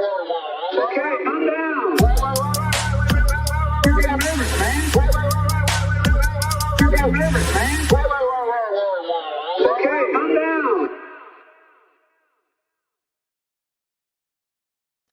Okay, calm down. You got nervous, man. You got nervous, man. Okay, calm down.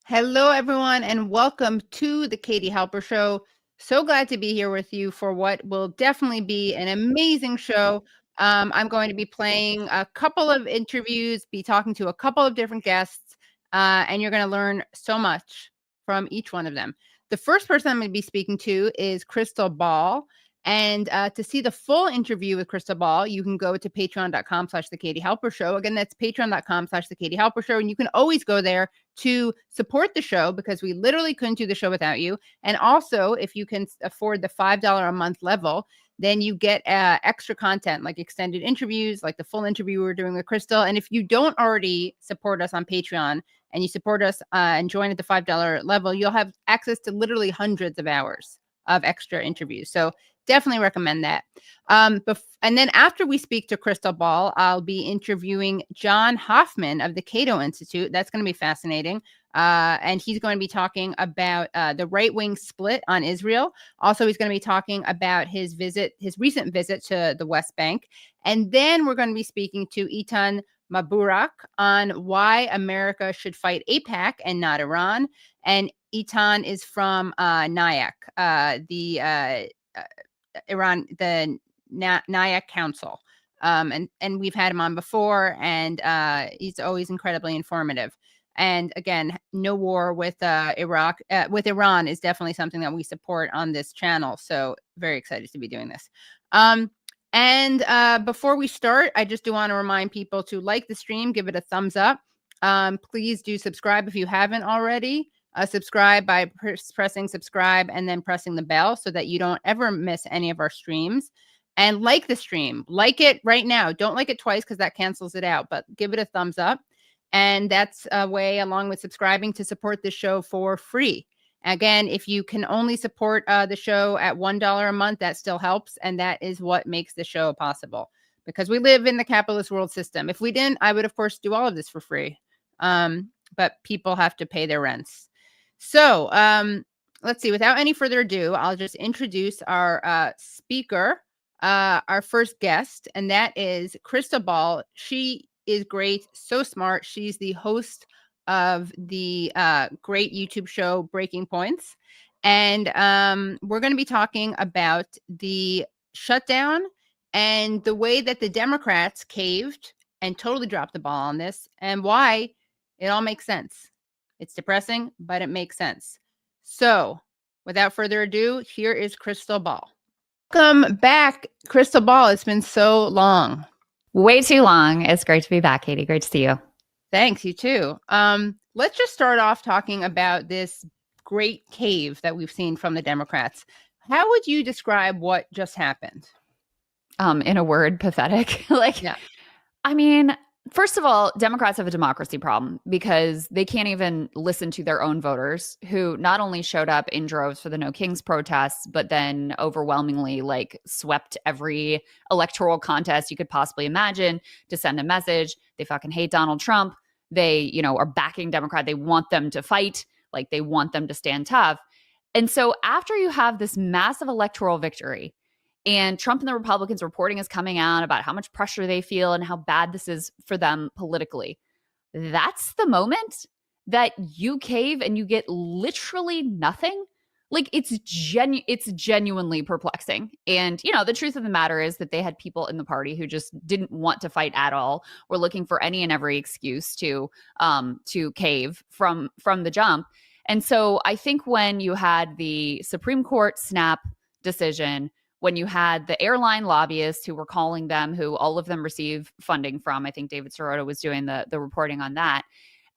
Hello, everyone, and welcome to the Katie Halper Show. So glad to be here with you for what will definitely be an amazing show. I'm going to be playing a couple of interviews, be talking to a couple of different guests, and you're going to learn so much from each one of them. The first person I'm going to be speaking to is Krystal Ball. And to see the full interview with Krystal Ball, you can go to patreon.com/The Katie Halper Show. Again, that's patreon.com/The Katie Halper Show. And you can always go there to support the show because we literally couldn't do the show without you. And also, if you can afford the $5 a month level, then you get extra content like extended interviews, like the full interview we're doing with Krystal. And if you don't already support us on Patreon and you support us and join at the $5 level, you'll have access to literally hundreds of hours of extra interviews. So definitely recommend that. And then after we speak to Krystal Ball, I'll be interviewing Jon Hoffman of the Cato Institute. That's going to be fascinating. And he's going to be talking about the right-wing split on Israel. Also, he's going to be talking about his recent visit to the West Bank. And then we're going to be speaking to Etan Mabourakh on why America should fight AIPAC and not Iran. And Etan is from NIAC, the NIAC Council. And we've had him on before, and he's always incredibly informative. And again, no war with with Iran is definitely something that we support on this channel. So very excited to be doing this. And before we start, I just do want to remind people to like the stream, give it a thumbs up. Please do subscribe if you haven't already. Subscribe by pressing subscribe and then pressing the bell so that you don't ever miss any of our streams. And like the stream, like it right now. Don't like it twice because that cancels it out, but give it a thumbs up. And that's a way, along with subscribing, to support the show for free. Again, if you can only support the show at $1 a month, that still helps. And that is what makes the show possible, because we live in the capitalist world system. If we didn't, I would, of course, do all of this for free. But people have to pay their rents. So let's see. Without any further ado, I'll just introduce our speaker, our first guest, and that is Krystal Ball. She is great, so smart. She's the host of the great YouTube show Breaking Points. And we're going to be talking about the shutdown and the way that the Democrats caved and totally dropped the ball on this, and why it all makes sense. It's depressing, but it makes sense. So without further ado, here is Krystal Ball. Welcome back, Krystal Ball. It's been so long. Way too long. It's great to be back, Katie. Great to see you. Thanks, you too. Let's just start off talking about this great cave that we've seen from the Democrats. How would you describe what just happened? In a word, pathetic. Yeah. I mean, first of all, Democrats have a democracy problem because they can't even listen to their own voters, who not only showed up in droves for the No Kings protests, but then overwhelmingly swept every electoral contest you could possibly imagine to send a message. They fucking hate Donald Trump. They, are backing Democrat. They want them to fight. They want them to stand tough. And so after you have this massive electoral victory, and Trump and the Republicans reporting is coming out about how much pressure they feel and how bad this is for them politically, that's the moment that you cave and you get literally nothing. It's genuinely perplexing. And, the truth of the matter is that they had people in the party who just didn't want to fight at all, were looking for any and every excuse to cave from the jump. And so I think when you had the Supreme Court snap decision, when you had the airline lobbyists who were calling them, who all of them receive funding from, I think David Sirota was doing the reporting on that.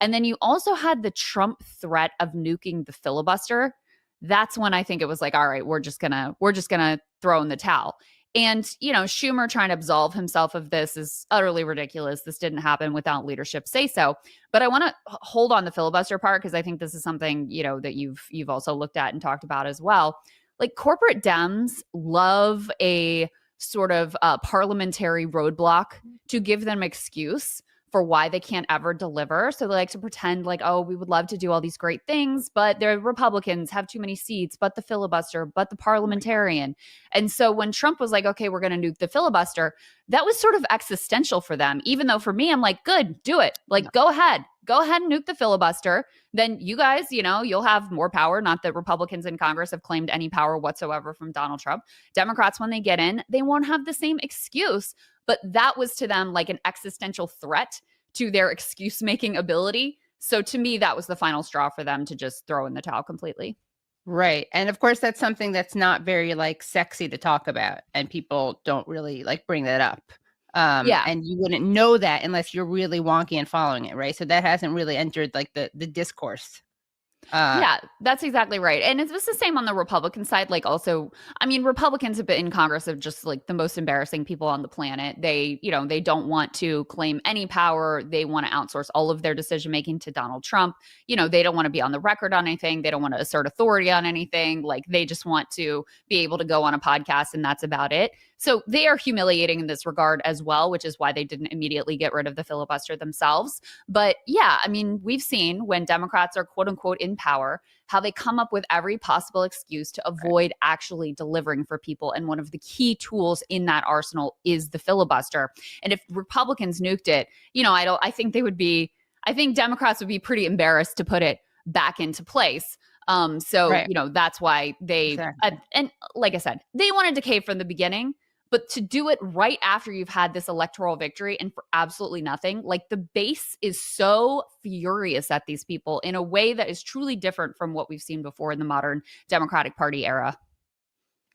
And then you also had the Trump threat of nuking the filibuster. That's when I think it was all right, we're just gonna throw in the towel. And, Schumer trying to absolve himself of this is utterly ridiculous. This didn't happen without leadership say so. But I want to hold on the filibuster part, because I think this is something, that you've also looked at and talked about as well. Corporate Dems love a sort of parliamentary roadblock to give them excuse for why they can't ever deliver. So they like to pretend like, oh, we would love to do all these great things, but the Republicans have too many seats, but the filibuster, but the parliamentarian. And so when Trump was like, okay, we're going to nuke the filibuster, that was sort of existential for them. Even though for me, I'm like, good, do it. Like, go ahead and nuke the filibuster. Then you guys, you'll have more power. Not that Republicans in Congress have claimed any power whatsoever from Donald Trump. Democrats, when they get in, they won't have the same excuse. But that was to them like an existential threat to their excuse-making ability. So to me, that was the final straw for them to just throw in the towel completely. Right. And of course, that's something that's not very like sexy to talk about. And people don't really like bring that up. And you wouldn't know that unless you're really wonky and following it. Right. So that hasn't really entered like the discourse. Yeah, that's exactly right. And it's the same on the Republican side. Like also, I mean, Republicans have been in Congress of just like the most embarrassing people on the planet. They, they don't want to claim any power. They want to outsource all of their decision making to Donald Trump. They don't want to be on the record on anything. They don't want to assert authority on anything. Like they just want to be able to go on a podcast and that's about it. So they are humiliating in this regard as well, which is why they didn't immediately get rid of the filibuster themselves. But yeah, I mean, we've seen when Democrats are quote unquote in power, how they come up with every possible excuse to avoid actually delivering for people. And one of the key tools in that arsenal is the filibuster. And if Republicans nuked it, I think Democrats would be pretty embarrassed to put it back into place. Right. That's why they, and like I said, they wanted to cave from the beginning. But to do it right after you've had this electoral victory and for absolutely nothing, like the base is so furious at these people in a way that is truly different from what we've seen before in the modern Democratic Party era.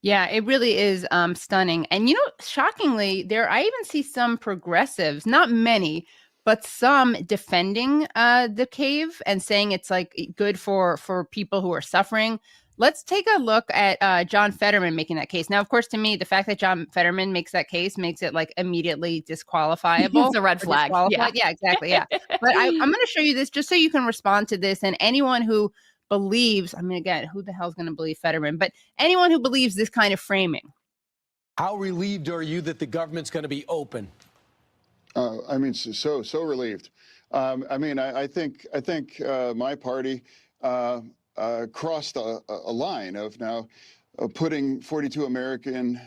Yeah, it really is stunning. And, shockingly, I even see some progressives, not many, but some defending the cave and saying it's like good for people who are suffering. Let's take a look at Jon Fetterman making that case. Now, of course, to me, the fact that Jon Fetterman makes that case makes it like immediately disqualifiable. It's a red flag. Yeah, exactly. Yeah. But I'm going to show you this just so you can respond to this. And anyone who believes, I mean, again, who the hell is going to believe Fetterman? But anyone who believes this kind of framing. How relieved are you that the government's going to be open? I mean, so relieved. I think my party crossed a line of now putting 42 million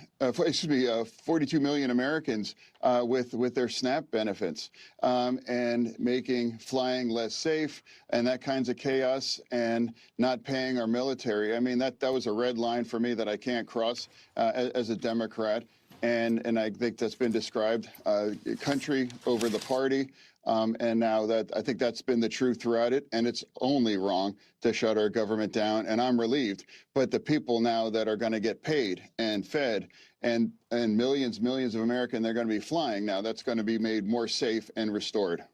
Americans with their SNAP benefits and making flying less safe and that kinds of chaos and not paying our military. I mean, that was a red line for me that I can't cross as a Democrat. And I think that's been described country over the party. And now I think that's been the truth throughout it. And it's only wrong to shut our government down. And I'm relieved. But the people now that are going to get paid and fed and millions of Americans, they're going to be flying now. That's going to be made more safe and restored.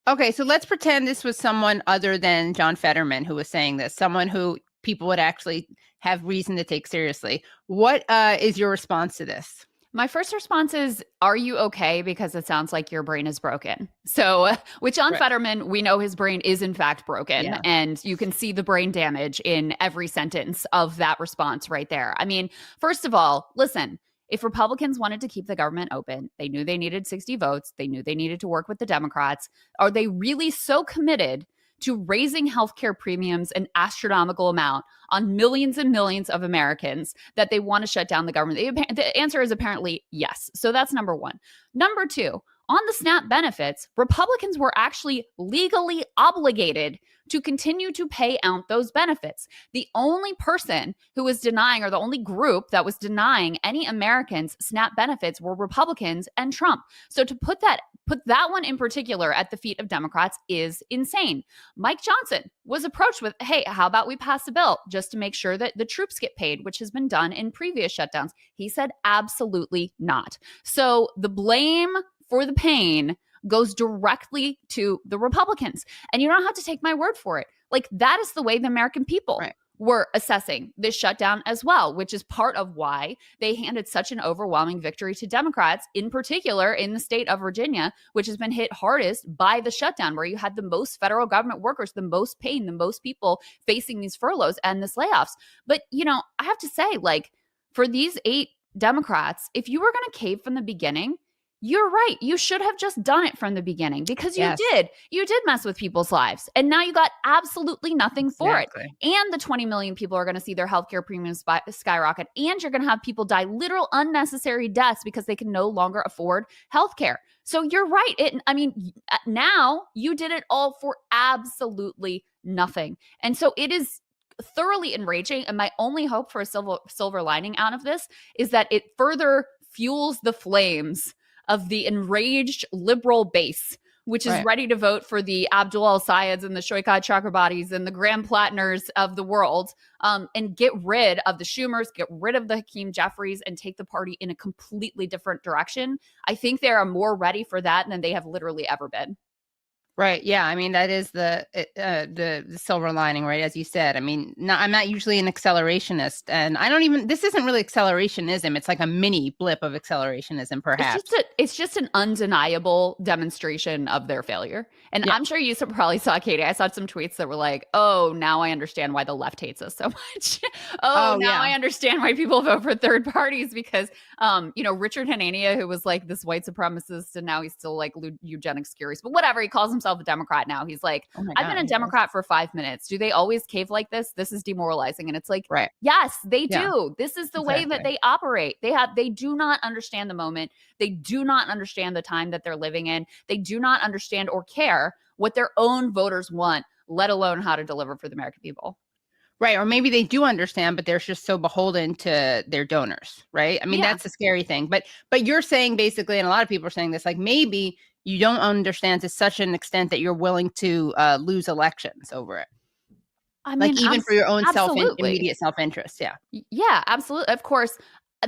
Okay, so let's pretend this was someone other than Jon Fetterman who was saying this, someone who people would actually have reason to take seriously. What is your response to this? My first response is, are you okay? Because it sounds like your brain is broken. So with Jon Fetterman, we know his brain is in fact broken. Yeah. And you can see the brain damage in every sentence of that response right there. I mean, first of all, listen, if Republicans wanted to keep the government open, they knew they needed 60 votes. They knew they needed to work with the Democrats. Are they really so committed to raising healthcare premiums an astronomical amount on millions and millions of Americans that they want to shut down the government? The answer is apparently yes. So that's number one. Number two, on the SNAP benefits, Republicans were actually legally obligated to continue to pay out those benefits. The only person who was denying, or the only group that was denying any Americans SNAP benefits, were Republicans and Trump. So to put that one in particular at the feet of Democrats is insane. Mike Johnson was approached with, hey, how about we pass a bill just to make sure that the troops get paid, which has been done in previous shutdowns? He said, absolutely not. So the blame for the pain goes directly to the Republicans. And you don't have to take my word for it. Like, that is the way the American people were assessing this shutdown as well, which is part of why they handed such an overwhelming victory to Democrats, in particular in the state of Virginia, which has been hit hardest by the shutdown, where you had the most federal government workers, the most pain, the most people facing these furloughs and this layoffs. But, I have to say, like, for these 8 Democrats, if you were going to cave from the beginning, You're right. You should have just done it from the beginning because Yes. you did mess with people's lives, and now you got absolutely nothing for it. Exactly. And the 20 million people are going to see their healthcare premiums skyrocket, and you're going to have people die literal unnecessary deaths because they can no longer afford healthcare. So you're right. Now you did it all for absolutely nothing. And so it is thoroughly enraging. And my only hope for a silver lining out of this is that it further fuels the flames of the enraged liberal base, which is ready to vote for the Abdul al-Sayeds and the Shoikat Chakrabartis and the Graham Platners of the world, and get rid of the Schumers, get rid of the Hakeem Jeffries, and take the party in a completely different direction. I think they are more ready for that than they have literally ever been. Right. Yeah. I mean, that is the silver lining, right? As you said. I mean, I'm not usually an accelerationist, and this isn't really accelerationism. It's like a mini blip of accelerationism, perhaps. It's just an undeniable demonstration of their failure. And I'm sure you probably saw, Katie, I saw some tweets that were like, oh, now I understand why the left hates us so much. I understand why people vote for third parties because, Richard Hanania, who was like this white supremacist, and now he's still like eugenics curious, but whatever, he calls himself a Democrat now. He's like, I've been a Democrat for 5 minutes. Do they always cave like this? This is demoralizing. And it's like, yes, they do. This is the way that they operate. They do not understand the moment. They do not understand the time that they're living in. They do not understand or care what their own voters want, let alone how to deliver for the American people. Right. Or maybe they do understand, but they're just so beholden to their donors. Right. I mean, that's the scary thing. But you're saying basically, and a lot of people are saying this, like maybe you don't understand to such an extent that you're willing to lose elections over it. I mean, like even for your own immediate self-interest. Yeah. Yeah, absolutely. Of course,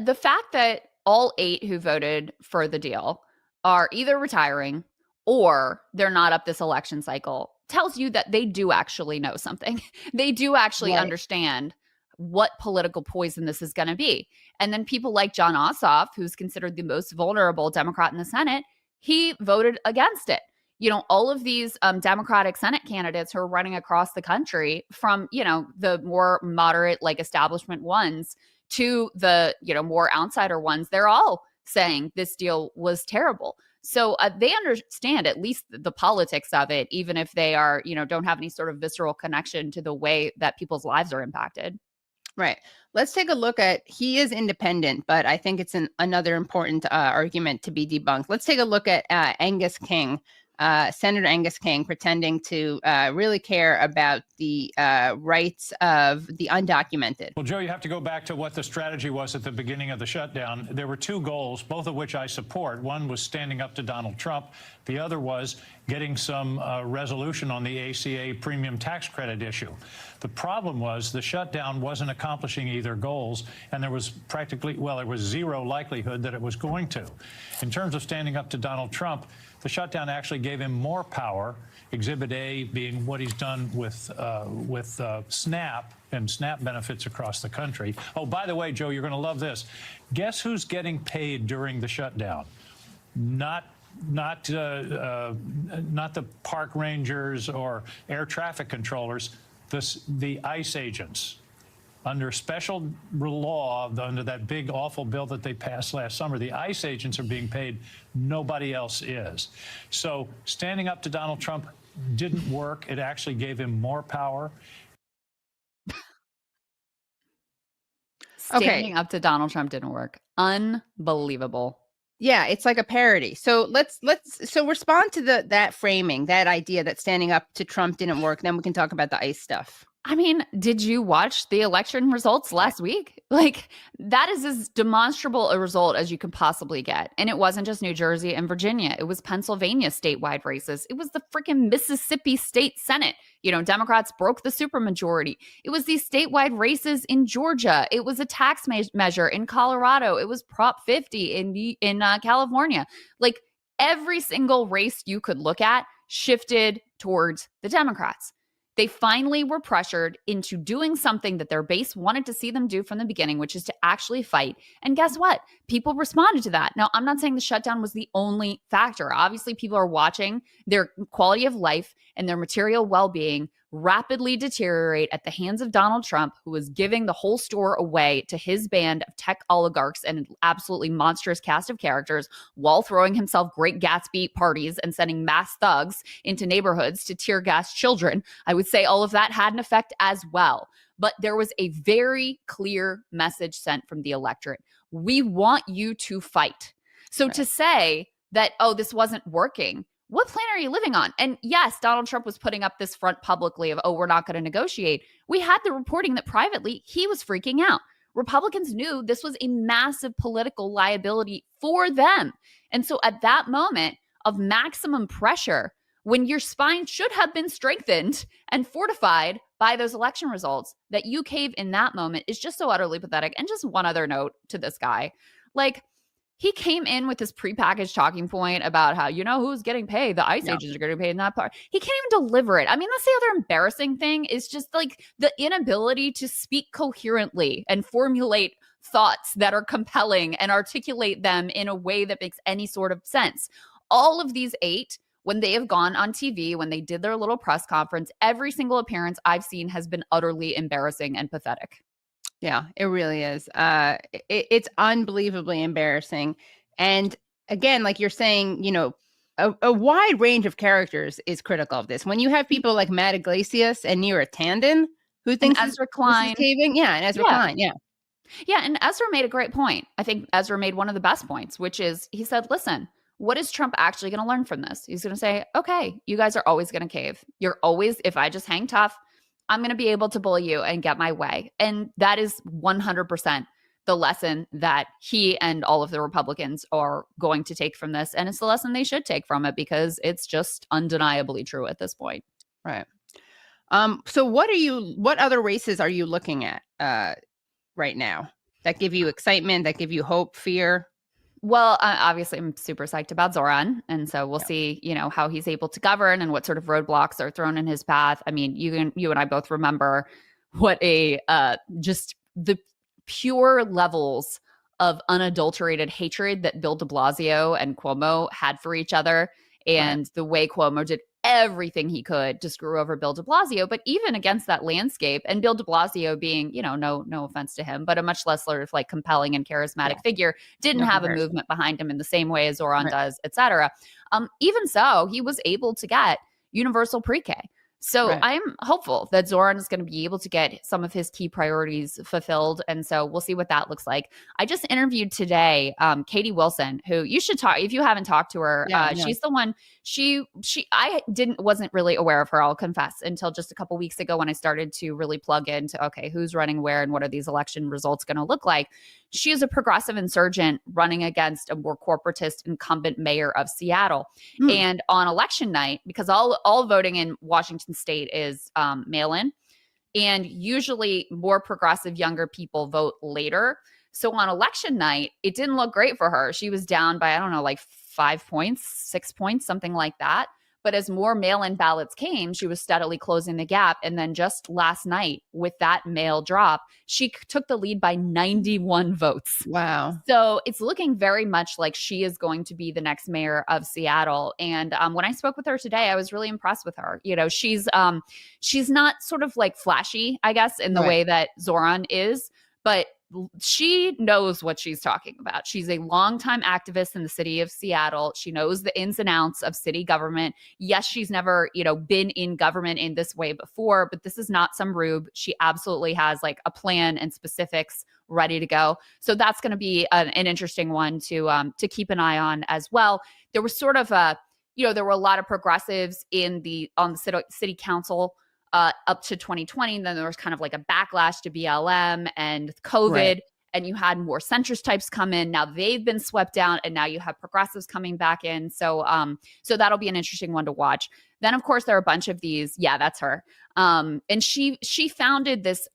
the fact that all 8 who voted for the deal are either retiring or they're not up this election cycle tells you that they do actually know something. They do actually understand what political poison this is going to be. And then people like Jon Ossoff, who's considered the most vulnerable Democrat in the Senate, he voted against it. All of these Democratic Senate candidates who are running across the country from, the more moderate, like establishment ones to the, more outsider ones, they're all saying this deal was terrible. So they understand at least the politics of it, even if they are, don't have any sort of visceral connection to the way that people's lives are impacted. Right. Let's take a look at, he is independent, but I think it's another important argument to be debunked. Let's take a look at Angus King, Senator Angus King, pretending to really care about the rights of the undocumented. Well, Joe, you have to go back to what the strategy was at the beginning of the shutdown. There were 2 goals, both of which I support. One was standing up to Donald Trump. The other was getting some resolution on the ACA premium tax credit issue. The problem was the shutdown wasn't accomplishing either goals, and there was there was zero likelihood that it was going to. In terms of standing up to Donald Trump, the shutdown actually gave him more power, Exhibit A being what he's done with SNAP and SNAP benefits across the country. Oh, by the way, Joe, you're going to love this. Guess who's getting paid during the shutdown? Not the park rangers or air traffic controllers, the ICE agents. Under special law, under that big, awful bill that they passed last summer, the ICE agents are being paid. Nobody else is. So standing up to Donald Trump didn't work. It actually gave him more power. Standing up to Donald Trump didn't work. Unbelievable. Yeah, it's like a parody. So let's respond to that framing, that idea that standing up to Trump didn't work. Then we can talk about the ICE stuff. I mean, did you watch the election results last week? Like, that is as demonstrable a result as you can possibly get. And it wasn't just New Jersey and Virginia. It was Pennsylvania statewide races. It was the freaking Mississippi State Senate. Democrats broke the supermajority. It was these statewide races in Georgia. It was a tax measure in Colorado. It was Prop 50 in California. Like, every single race you could look at shifted towards the Democrats. They finally were pressured into doing something that their base wanted to see them do from the beginning, which is to actually fight. And guess what? People responded to that. Now, I'm not saying the shutdown was the only factor. Obviously, people are watching their quality of life and their material well-being rapidly deteriorate at the hands of Donald Trump, who was giving the whole store away to his band of tech oligarchs and an absolutely monstrous cast of characters while throwing himself Great Gatsby parties and sending mass thugs into neighborhoods to tear gas children. I would say all of that had an effect as well. But there was a very clear message sent from the electorate. We want you to fight. So to say that, oh, this wasn't working, what planet are you living on? And yes, Donald Trump was putting up this front publicly of, oh, we're not going to negotiate. We had the reporting that privately he was freaking out. Republicans knew this was a massive political liability for them. And so at that moment of maximum pressure, when your spine should have been strengthened and fortified by those election results, that you cave in that moment is just so utterly pathetic. And just one other note to this guy, like, he came in with this prepackaged talking point about how, you know, who's getting paid? The ICE agents are getting paid in that part. He can't even deliver it. I mean, that's the other embarrassing thing, is just like the inability to speak coherently and formulate thoughts that are compelling and articulate them in a way that makes any sort of sense. All of these 8, when they have gone on TV, when they did their little press conference, every single appearance I've seen has been utterly embarrassing and pathetic. Yeah, it really is. It's unbelievably embarrassing. And again, like you're saying, you know, a wide range of characters is critical of this. When you have people like Matt Iglesias and Neera Tanden, who thinks Ezra Klein, caving, and Ezra Klein, yeah, and Ezra made a great point. I think Ezra made one of the best points, which is he said, listen, what is Trump actually going to learn from this? He's going to say, okay, you guys are always going to cave. You're always, if I just hang tough, I'm going to be able to bully you and get my way. And that is 100% the lesson that he and all of the Republicans are going to take from this. And it's the lesson they should take from it, because it's just undeniably true at this point. Right. So what other races are you looking at right now that give you excitement, that give you hope, fear? Well, obviously, I'm super psyched about Zohran. And so we'll see, you know, how he's able to govern and what sort of roadblocks are thrown in his path. I mean, you and I both remember what just the pure levels of unadulterated hatred that Bill de Blasio and Cuomo had for each other, and the way Cuomo did everything he could to screw over Bill de Blasio. But even against that landscape, and Bill de Blasio being, you know, no offense to him, but a much less sort of like compelling and charismatic figure, didn't have a movement behind him in the same way as Zohran does, et cetera. Even so, he was able to get universal pre-K. So I'm hopeful that Zohran is going to be able to get some of his key priorities fulfilled. And so we'll see what that looks like. I just interviewed today Katie Wilson, who you should talk, if you haven't talked to her. She's the one, I wasn't really aware of her, I'll confess, until just a couple weeks ago when I started to really plug into, okay, who's running where and what are these election results going to look like? She is a progressive insurgent running against a more corporatist incumbent mayor of Seattle. And on election night, because all voting in Washington state is mail-in, and usually more progressive younger people vote later. So on election night, it didn't look great for her. She was down by, I don't know, like 5 points, 6 points, something like that. But as more mail-in ballots came, she was steadily closing the gap. And then just last night, with that mail drop, she took the lead by 91 votes. Wow. So it's looking very much like she is going to be the next mayor of Seattle. And when I spoke with her today, I was really impressed with her. You know, she's not sort of like flashy, I guess, in the way that Zohran is, but she knows what she's talking about. She's a longtime activist in the city of Seattle. She knows the ins and outs of city government. Yes, she's never, been in government in this way before, but this is not some rube. She absolutely has like a plan and specifics ready to go. So that's going to be an interesting one to keep an eye on as well. There was sort of there were a lot of progressives on the city council up to 2020. And then there was kind of like a backlash to BLM and COVID, and you had more centrist types come in. Now they've been swept down, and now you have progressives coming back in. So that'll be an interesting one to watch. Then of course there are a bunch of these. Yeah, that's her. And she founded this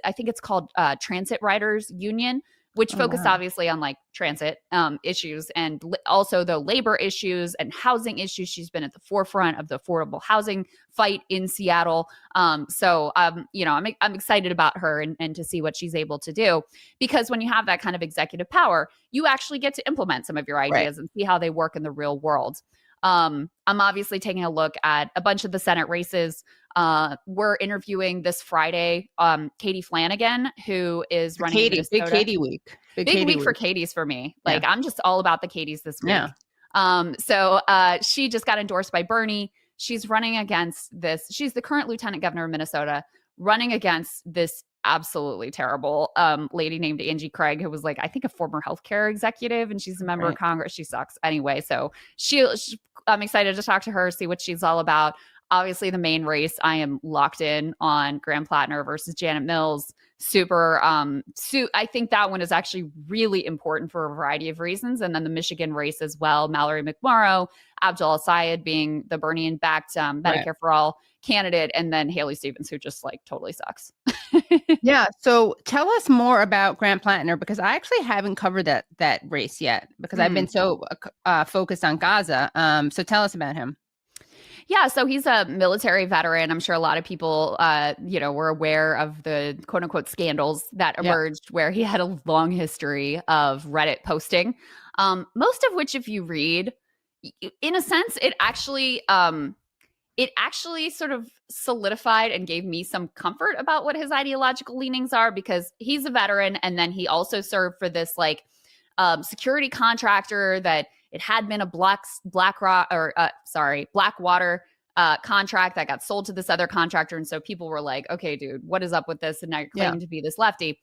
I think it's called Transit Riders Union, which focused obviously on like transit issues and also the labor issues and housing issues. She's been at the forefront of the affordable housing fight in Seattle. I'm excited about her and to see what she's able to do, because when you have that kind of executive power, you actually get to implement some of your ideas and see how they work in the real world. I'm obviously taking a look at a bunch of the Senate races. We're interviewing this Friday Katie Flanagan, who is running in Katie, Minnesota. big Katie week. Big week for Katie's for me. Like, Yeah. I'm just all about the Katies this week. Yeah. So she just got endorsed by Bernie. She's running against this. She's the current lieutenant governor of Minnesota, running against this absolutely terrible lady named Angie Craig, who was like, I think, a former healthcare executive, and she's a member of Congress. She sucks anyway. So I'm excited to talk to her, see what she's all about. Obviously, the main race, I am locked in on Graham Platner versus Janet Mills. I think that one is actually really important for a variety of reasons. And then the Michigan race as well, Mallory McMorrow, Abdul Al-Sayed being the Bernie-backed Medicare for All candidate, and then Haley Stevens, who just like totally sucks. Yeah. So tell us more about Graham Platner, because I actually haven't covered that race yet, because I've been so focused on Gaza. So tell us about him. Yeah, so he's a military veteran. I'm sure a lot of people, were aware of the quote unquote scandals that emerged where he had a long history of Reddit posting, most of which, if you read, in a sense, it actually sort of solidified and gave me some comfort about what his ideological leanings are, because he's a veteran. And then he also served for this security contractor that it had been a Blackwater contract that got sold to this other contractor. And so people were like, okay, dude, what is up with this? And now you're claiming to be this lefty.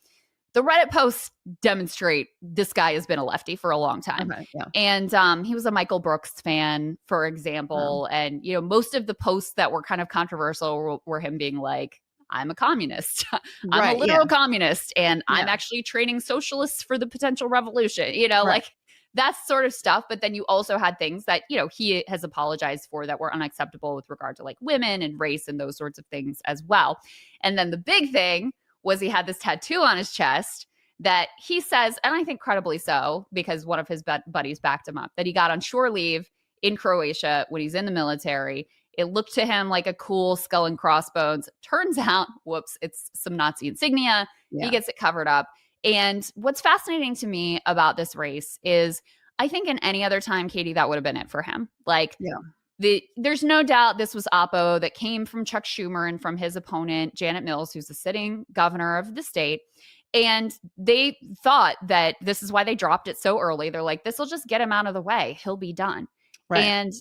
The Reddit posts demonstrate this guy has been a lefty for a long time. Okay, yeah. And he was a Michael Brooks fan, for example. And, most of the posts that were kind of controversial were him being like, I'm a communist. I'm a literal communist. And I'm actually training socialists for the potential revolution, like that sort of stuff. But then you also had things that, he has apologized for that were unacceptable with regard to like women and race and those sorts of things as well. And then the big thing was he had this tattoo on his chest that he says, and I think credibly so, because one of his buddies backed him up, that he got on shore leave in Croatia when he's in the military. It looked to him like a cool skull and crossbones. Turns out, whoops, it's some Nazi insignia. Yeah. He gets it covered up. And what's fascinating to me about this race is I think in any other time, Katie, that would have been it for him. There's no doubt this was Oppo that came from Chuck Schumer and from his opponent, Janet Mills, who's the sitting governor of the state. And they thought that this is why they dropped it so early. They're like, this will just get him out of the way. He'll be done. Right. And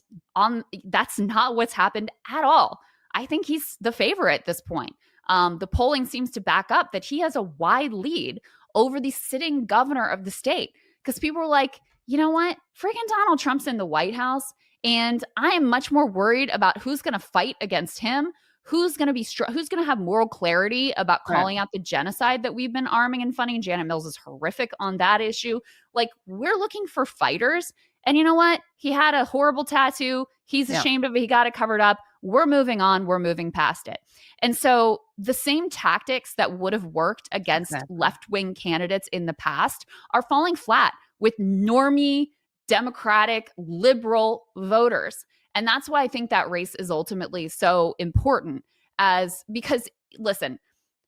that's not what's happened at all. I think he's the favorite at this point. The polling seems to back up that he has a wide lead over the sitting governor of the state, because people were like, you know what? Freaking Donald Trump's in the White House, and I am much more worried about who's going to fight against him, who's going to have moral clarity about calling out the genocide that we've been arming and funding. Janet Mills is horrific on that issue. Like, we're looking for fighters. And you know what? He had a horrible tattoo. He's ashamed of it. He got it covered up. We're moving on. We're moving past it. And so the same tactics that would have worked against left-wing candidates in the past are falling flat with normie, Democratic, liberal voters. And that's why I think that race is ultimately so important, because listen,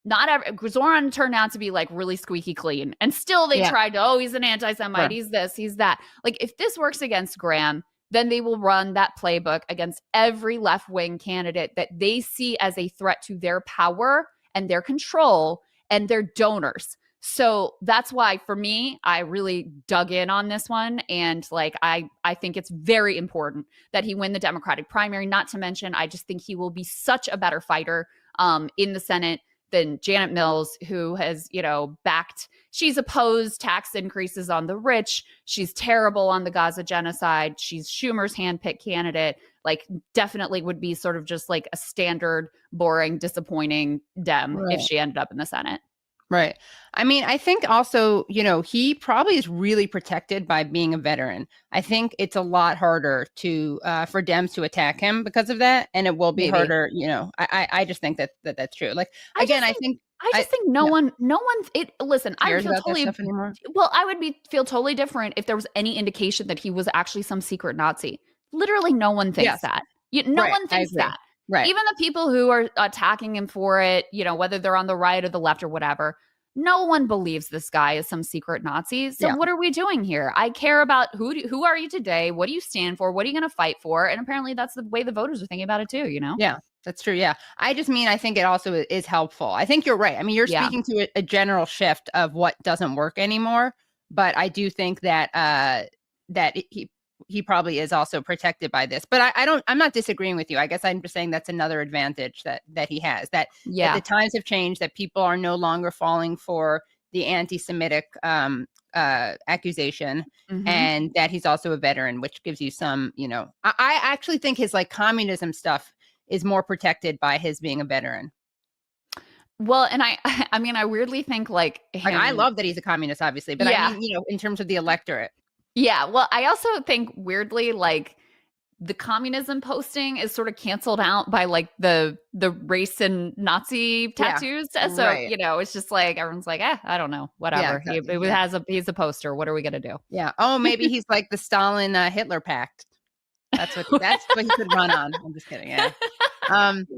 Zohran turned out to be like really squeaky clean, and still they tried to, he's an anti-Semite, he's this, he's that. Like, if this works against Graham, then they will run that playbook against every left-wing candidate that they see as a threat to their power and their control and their donors. So that's why, for me, I really dug in on this one. And I think it's very important that he win the Democratic primary. Not to mention, I just think he will be such a better fighter in the Senate than Janet Mills, who has, she's opposed tax increases on the rich. She's terrible on the Gaza genocide. She's Schumer's handpicked candidate. Definitely would be sort of just like a standard, boring, disappointing Dem if she ended up in the Senate. Right. I mean, I think also, he probably is really protected by being a veteran. I think it's a lot harder for Dems to attack him because of that. And it will be harder, I just think that's true. I just think no one, listen, I would feel totally, well, I would feel totally different if there was any indication that he was actually some secret Nazi. Literally no one thinks that. No one thinks that. Right. Even the people who are attacking him for it, whether they're on the right or the left or whatever, No one believes this guy is some secret Nazi. So Yeah. what are we doing here? I care about who are you today? What do you stand for? What are you going to fight for? And apparently that's the way the voters are thinking about it too, you know? Yeah, that's true. Yeah. I just mean, I think it also is helpful. I think you're right. I mean, you're Yeah. speaking to a general shift of what doesn't work anymore, but I do think that he probably is also protected by this. But I'm not disagreeing with you. I guess I'm just saying that's another advantage that he has, that the times have changed, that people are no longer falling for the anti-Semitic accusation, and that he's also a veteran, which gives you some, I actually think his like communism stuff is more protected by his being a veteran. Well, and I mean, I weirdly think like I love that he's a communist, obviously, but I mean, in terms of the electorate. Yeah. Well, I also think weirdly, like the communism posting is sort of canceled out by like the race and Nazi tattoos. So, right. it's just like, everyone's like, I don't know, whatever. Yeah, exactly. He's a poster. What are we going to do? Yeah. Oh, maybe he's like the Stalin Hitler pact. That's what he could run on. I'm just kidding. Yeah.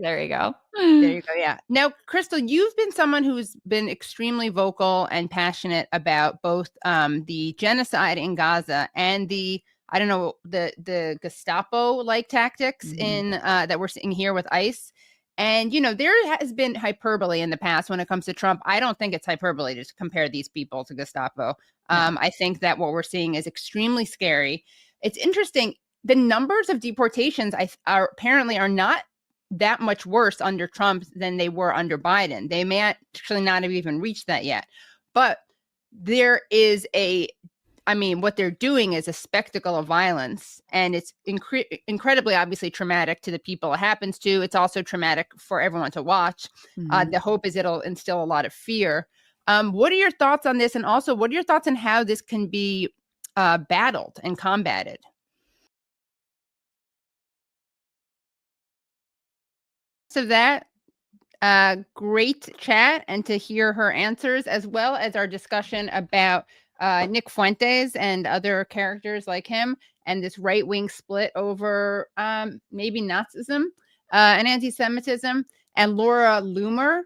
There you go. There you go. Yeah. Now, Krystal, you've been someone who's been extremely vocal and passionate about both the genocide in Gaza and the Gestapo-like tactics in that we're seeing here with ICE. And, there has been hyperbole in the past when it comes to Trump. I don't think it's hyperbole to compare these people to Gestapo. I think that what we're seeing is extremely scary. It's interesting. The numbers of deportations apparently are not that much worse under Trump than they were under Biden. They may actually not have even reached that yet. But there is what they're doing is a spectacle of violence, and it's incredibly, obviously, traumatic to the people it happens to. It's also traumatic for everyone to watch. The hope is it'll instill a lot of fear. What are your thoughts on this? And also, what are your thoughts on how this can be battled and combated? Of that, great chat, and to hear her answers, as well as our discussion about Nick Fuentes and other characters like him, and this right-wing split over maybe Nazism and anti-Semitism. And Laura Loomer,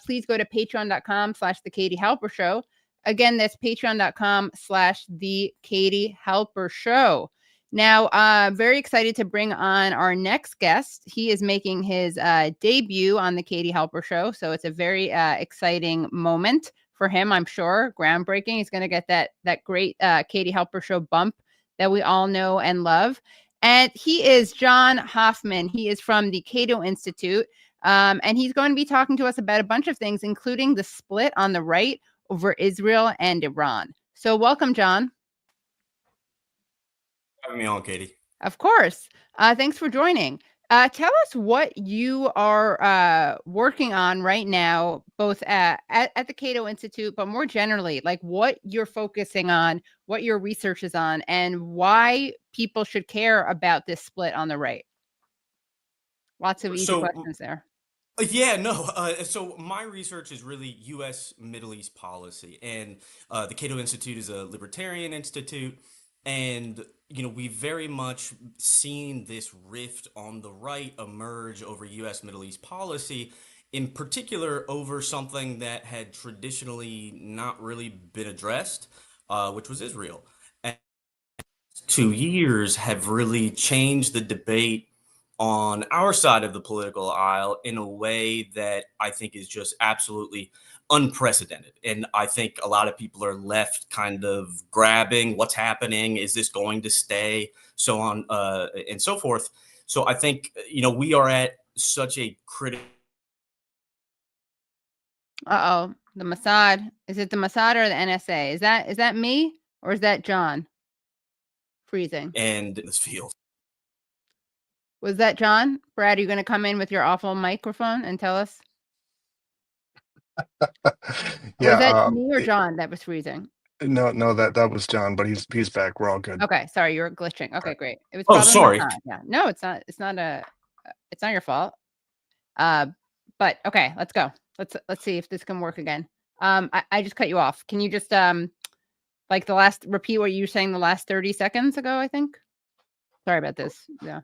please go to patreon.com/The Katie Halper Show. Again, that's patreon.com/The Katie Halper Show. Now, very excited to bring on our next guest. He is making his debut on the Katie Halper Show, so it's a very exciting moment for him, I'm sure. Groundbreaking. He's going to get that great Katie Halper Show bump that we all know and love. And he is Jon Hoffman. He is from the Cato Institute, and he's going to be talking to us about a bunch of things, including the split on the right over Israel and Iran. So welcome, Jon. Having me on, Katie. Of course. Thanks for joining. Tell us what you are working on right now, both at the Cato Institute, but more generally, like what you're focusing on, what your research is on, and why people should care about this split on the right. Lots of easy questions there. So my research is really U.S. Middle East policy, and the Cato Institute is a libertarian institute. And, we've very much seen this rift on the right emerge over U.S. Middle East policy, in particular over something that had traditionally not really been addressed, which was Israel. And 2 years have really changed the debate on our side of the political aisle in a way that I think is just absolutely unprecedented. And I think a lot of people are left kind of grabbing what's happening. Is this going to stay? So on and so forth. So I think, we are at such a critical. The Mossad. Is it the Mossad or the NSA? Is that me or is that Jon freezing? And in this field. Was that Jon? Brad, are you going to come in with your awful microphone and tell us? Yeah, was that me or Jon that was freezing? No, that was Jon, but he's back. We're all good. Okay, sorry, you were glitching. Okay, great. It was. Oh, sorry. Yeah, no, it's not. It's not your fault. But okay, let's go. Let's see if this can work again. I just cut you off. Can you just repeat what you were saying the last 30 seconds ago? I think. Sorry about this. Yeah.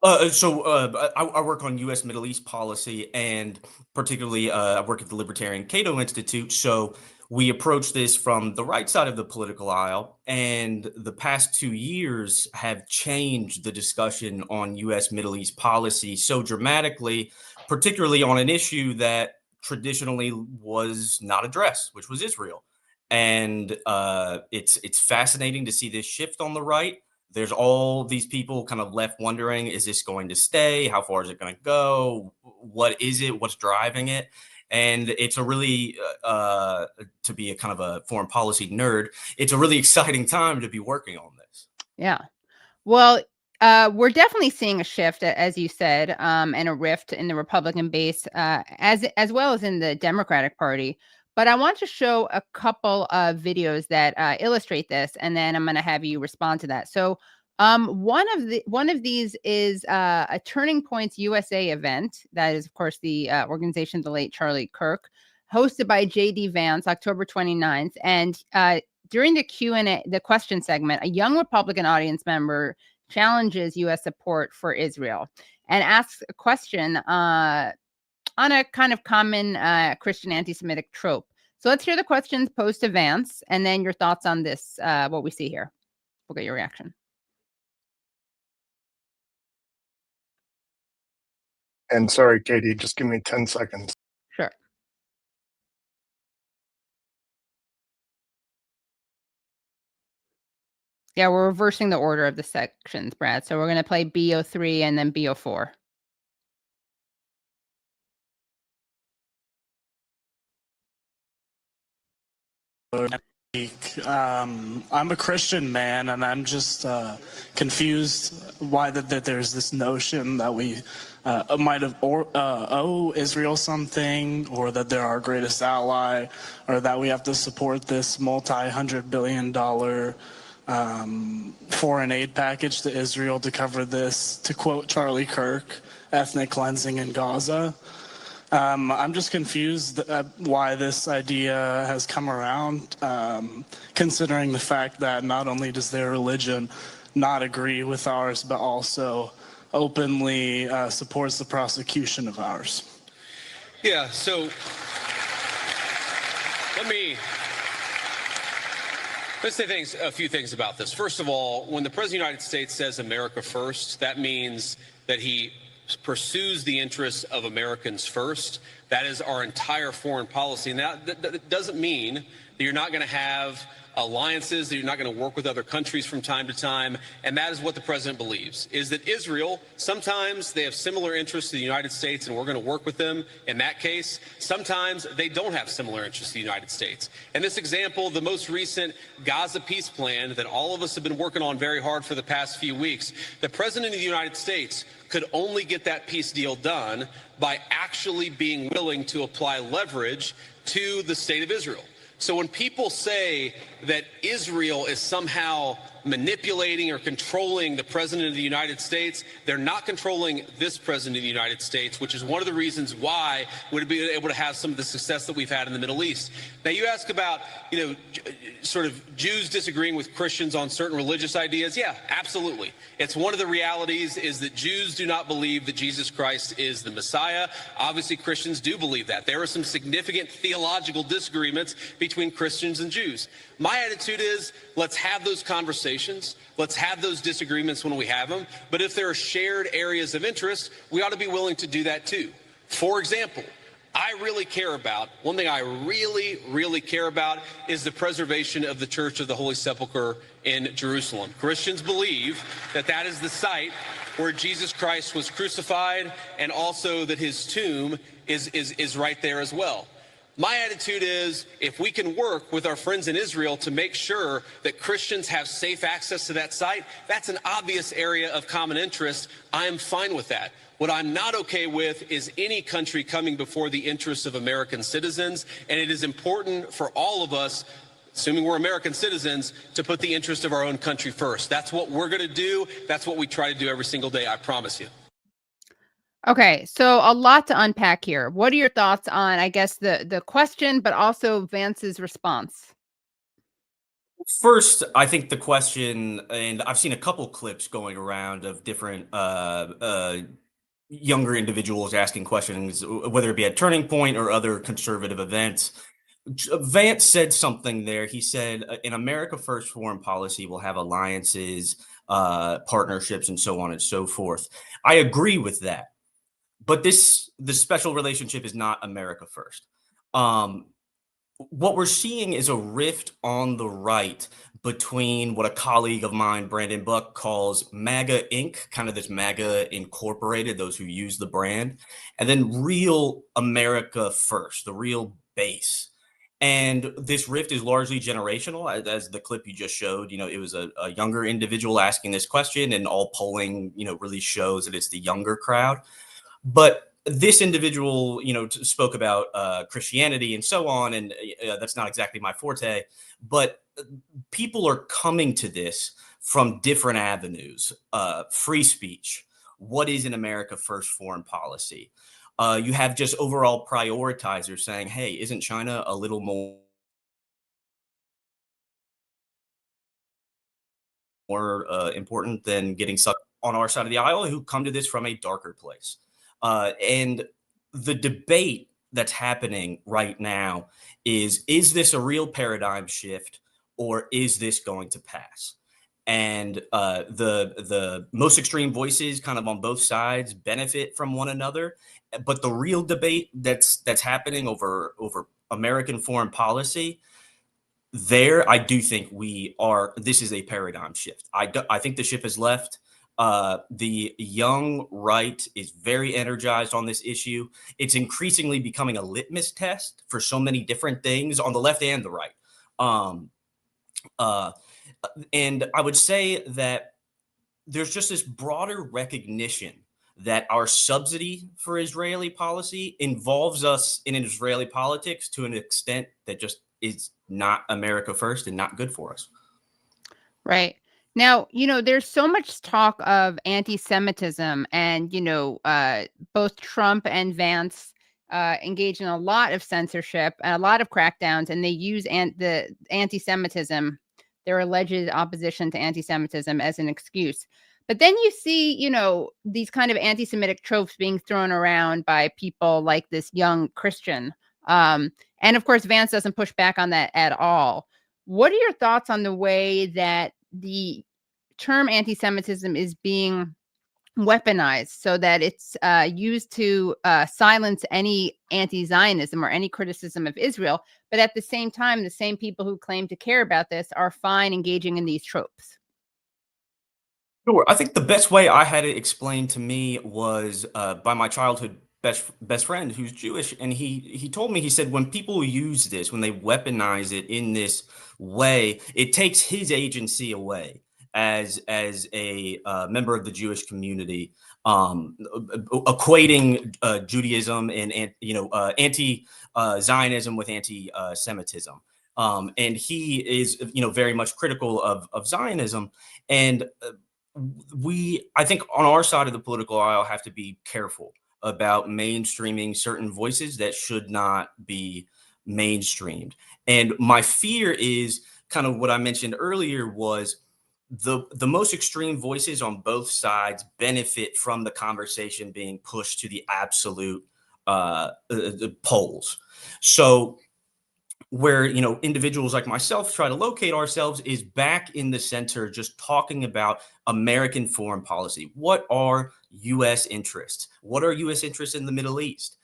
I work on U.S. Middle East policy, and particularly I work at the Libertarian Cato Institute. So we approach this from the right side of the political aisle, and the past 2 years have changed the discussion on U.S. Middle East policy so dramatically, particularly on an issue that traditionally was not addressed, which was Israel. And it's fascinating to see this shift on the right. There's all these people kind of left wondering, is this going to stay? How far is it going to go? What is it? What's driving it? And it's a really, to be a kind of a foreign policy nerd, it's a really exciting time to be working on this. Yeah. Well, we're definitely seeing a shift, as you said, and a rift in the Republican base, as well as in the Democratic Party. But I want to show a couple of videos that illustrate this, and then I'm going to have you respond to that. So, one of these is a Turning Points USA event. That is, of course, the organization of the late Charlie Kirk, hosted by JD Vance, October 29th, and during the Q&A, the question segment, a young Republican audience member challenges U.S. support for Israel and asks a question on a kind of common Christian anti-Semitic trope. So let's hear the questions posed to Vance, and then your thoughts on this, what we see here. We'll get your reaction. And sorry, Katie, just give me 10 seconds. Sure. Yeah, we're reversing the order of the sections, Brad. So we're going to play BO3 and then BO4. I'm a Christian man, and I'm just confused why that there's this notion that we might have owe Israel something, or that they're our greatest ally, or that we have to support this multi-hundred-billion-dollar foreign aid package to Israel to cover this, to quote Charlie Kirk, ethnic cleansing in Gaza. I'm just confused why this idea has come around, considering the fact that not only does their religion not agree with ours, but also openly supports the prosecution of ours. Yeah, so let's say a few things about this. First of all, when the President of the United States says America first, that means that he pursues the interests of Americans first. That is our entire foreign policy. And that doesn't mean that you're not going to have alliances, that you're not going to work with other countries from time to time. And that is what the president believes, is that Israel, sometimes they have similar interests to the United States and we're going to work with them in that case. Sometimes they don't have similar interests to the United States. And this example, the most recent Gaza peace plan that all of us have been working on very hard for the past few weeks, the president of the United States could only get that peace deal done by actually being willing to apply leverage to the state of Israel. So when people say that Israel is somehow manipulating or controlling the president of the United States, they're not controlling this president of the United States, which is one of the reasons why we'd be able to have some of the success that we've had in the Middle East. Now, you ask about, sort of Jews disagreeing with Christians on certain religious ideas. Yeah, absolutely. It's one of the realities is that Jews do not believe that Jesus Christ is the Messiah. Obviously, Christians do believe that. There are some significant theological disagreements between Christians and Jews. My attitude is, let's have those conversations. Let's have those disagreements when we have them. But if there are shared areas of interest, we ought to be willing to do that too. For example, one thing I really care about is the preservation of the Church of the Holy Sepulchre in Jerusalem. Christians believe that that is the site where Jesus Christ was crucified, and also that his tomb is right there as well. My attitude is, if we can work with our friends in Israel to make sure that Christians have safe access to that site, that's an obvious area of common interest. I am fine with that. What I'm not okay with is any country coming before the interests of American citizens, and it is important for all of us, assuming we're American citizens, to put the interest of our own country first. That's what we're going to do. That's what we try to do every single day, I promise you. Okay, so a lot to unpack here. What are your thoughts on, I guess, the question, but also Vance's response? First, I think the question, and I've seen a couple clips going around of different younger individuals asking questions, whether it be at Turning Point or other conservative events. Vance said something there. He said, "In America First foreign policy, we'll have alliances, partnerships, and so on and so forth." I agree with that, but the special relationship is not America First. Um, what we're seeing is a rift on the right between what a colleague of mine, Brandon Buck, calls MAGA Inc., kind of this MAGA Incorporated, those who use the brand, and then real America First, the real base. And this rift is largely generational, as the clip you just showed. It was a younger individual asking this question, and all polling, really shows that it's the younger crowd. But this individual, spoke about Christianity and so on, and that's not exactly my forte. But people are coming to this from different avenues. Free speech. What is an America First foreign policy? You have just overall prioritizers saying, hey, isn't China a little more important than getting sucked on our side of the aisle, who come to this from a darker place? And the debate that's happening right now is this a real paradigm shift, or is this going to pass? And the most extreme voices kind of on both sides benefit from one another. But the real debate that's happening over American foreign policy, there, I do think this is a paradigm shift. I think the ship has left. The young right is very energized on this issue. It's increasingly becoming a litmus test for so many different things on the left and the right. And I would say that there's just this broader recognition that our subsidy for Israeli policy involves us in Israeli politics to an extent that just is not America First and not good for us. Right. Now, there's so much talk of anti-Semitism, and, both Trump and Vance engage in a lot of censorship and a lot of crackdowns, and they use the anti-Semitism, their alleged opposition to anti-Semitism, as an excuse. But then you see, these kind of anti-Semitic tropes being thrown around by people like this young Christian. And of course, Vance doesn't push back on that at all. What are your thoughts on the way that the term anti-Semitism is being weaponized so that it's used to silence any anti-Zionism or any criticism of Israel, but at the same time, the same people who claim to care about this are fine engaging in these tropes? Sure. I think the best way I had it explained to me was by my childhood best friend who's Jewish, and he told me, he said, when people use this, when they weaponize it in this way, it takes his agency away as a member of the Jewish community, equating Judaism and anti-Zionism with anti-Semitism. And he is very much critical of Zionism, and I think on our side of the political aisle, have to be careful about mainstreaming certain voices that should not be mainstreamed. And my fear is kind of what I mentioned earlier, was the most extreme voices on both sides benefit from the conversation being pushed to the absolute poles. So where individuals like myself try to locate ourselves is back in the center, just talking about American foreign policy. What are U.S. interests? What are U.S. interests in the Middle East?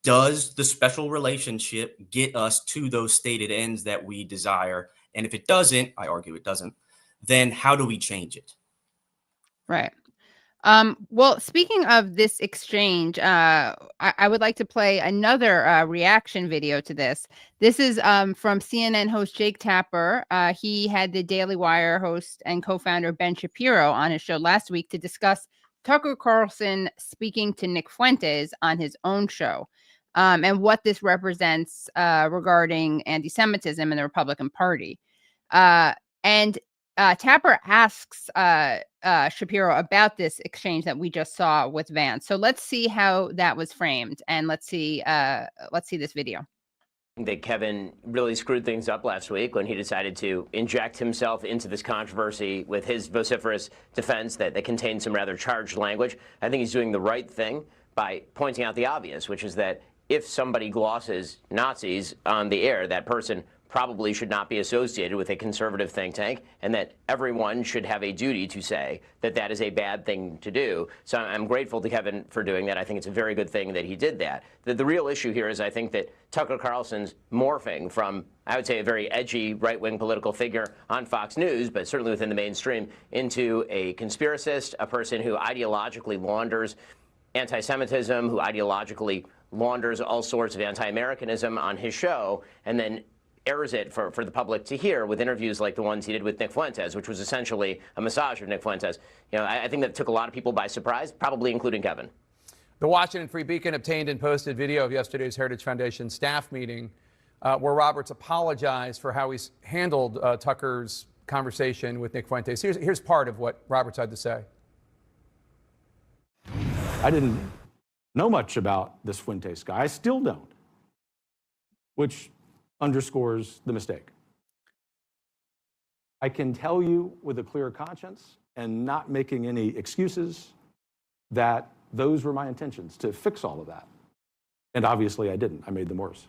Does the special relationship get us to those stated ends that we desire? And if it doesn't, I argue it doesn't, then how do we change it? Right. Well, speaking of this exchange, I would like to play another reaction video to this. This is from CNN host Jake Tapper. He had the Daily Wire host and co-founder Ben Shapiro on his show last week to discuss Tucker Carlson speaking to Nick Fuentes on his own show, and what this represents regarding anti-Semitism in the Republican Party. And Tapper asks Shapiro about this exchange that we just saw with Vance. So let's see how that was framed, and let's see this video. that Kevin really screwed things up last week when he decided to inject himself into this controversy with his vociferous defense that contained some rather charged language. I think he's doing the right thing by pointing out the obvious, which is that if somebody glosses Nazis on the air, that person probably should not be associated with a conservative think tank, and that everyone should have a duty to say that that is a bad thing to do. So I'm grateful to Kevin for doing that. I think it's a very good thing that he did that. The real issue here is I think that Tucker Carlson's morphing from, I would say, a very edgy right-wing political figure on Fox News, but certainly within the mainstream, into a conspiracist, a person who ideologically launders anti-Semitism, who ideologically launders all sorts of anti-Americanism on his show, and then airs it for the public to hear with interviews like the ones he did with Nick Fuentes, which was essentially a massage of Nick Fuentes. You know, I think that took a lot of people by surprise, probably including Kevin. The Washington Free Beacon obtained and posted video of yesterday's Heritage Foundation staff meeting where Roberts apologized for how he's handled Tucker's conversation with Nick Fuentes. Here's part of what Roberts had to say. I didn't know much about this Fuentes guy. I still don't, which underscores the mistake. I can tell you with a clear conscience and not making any excuses that those were my intentions, to fix all of that. And obviously I didn't. I made them worse.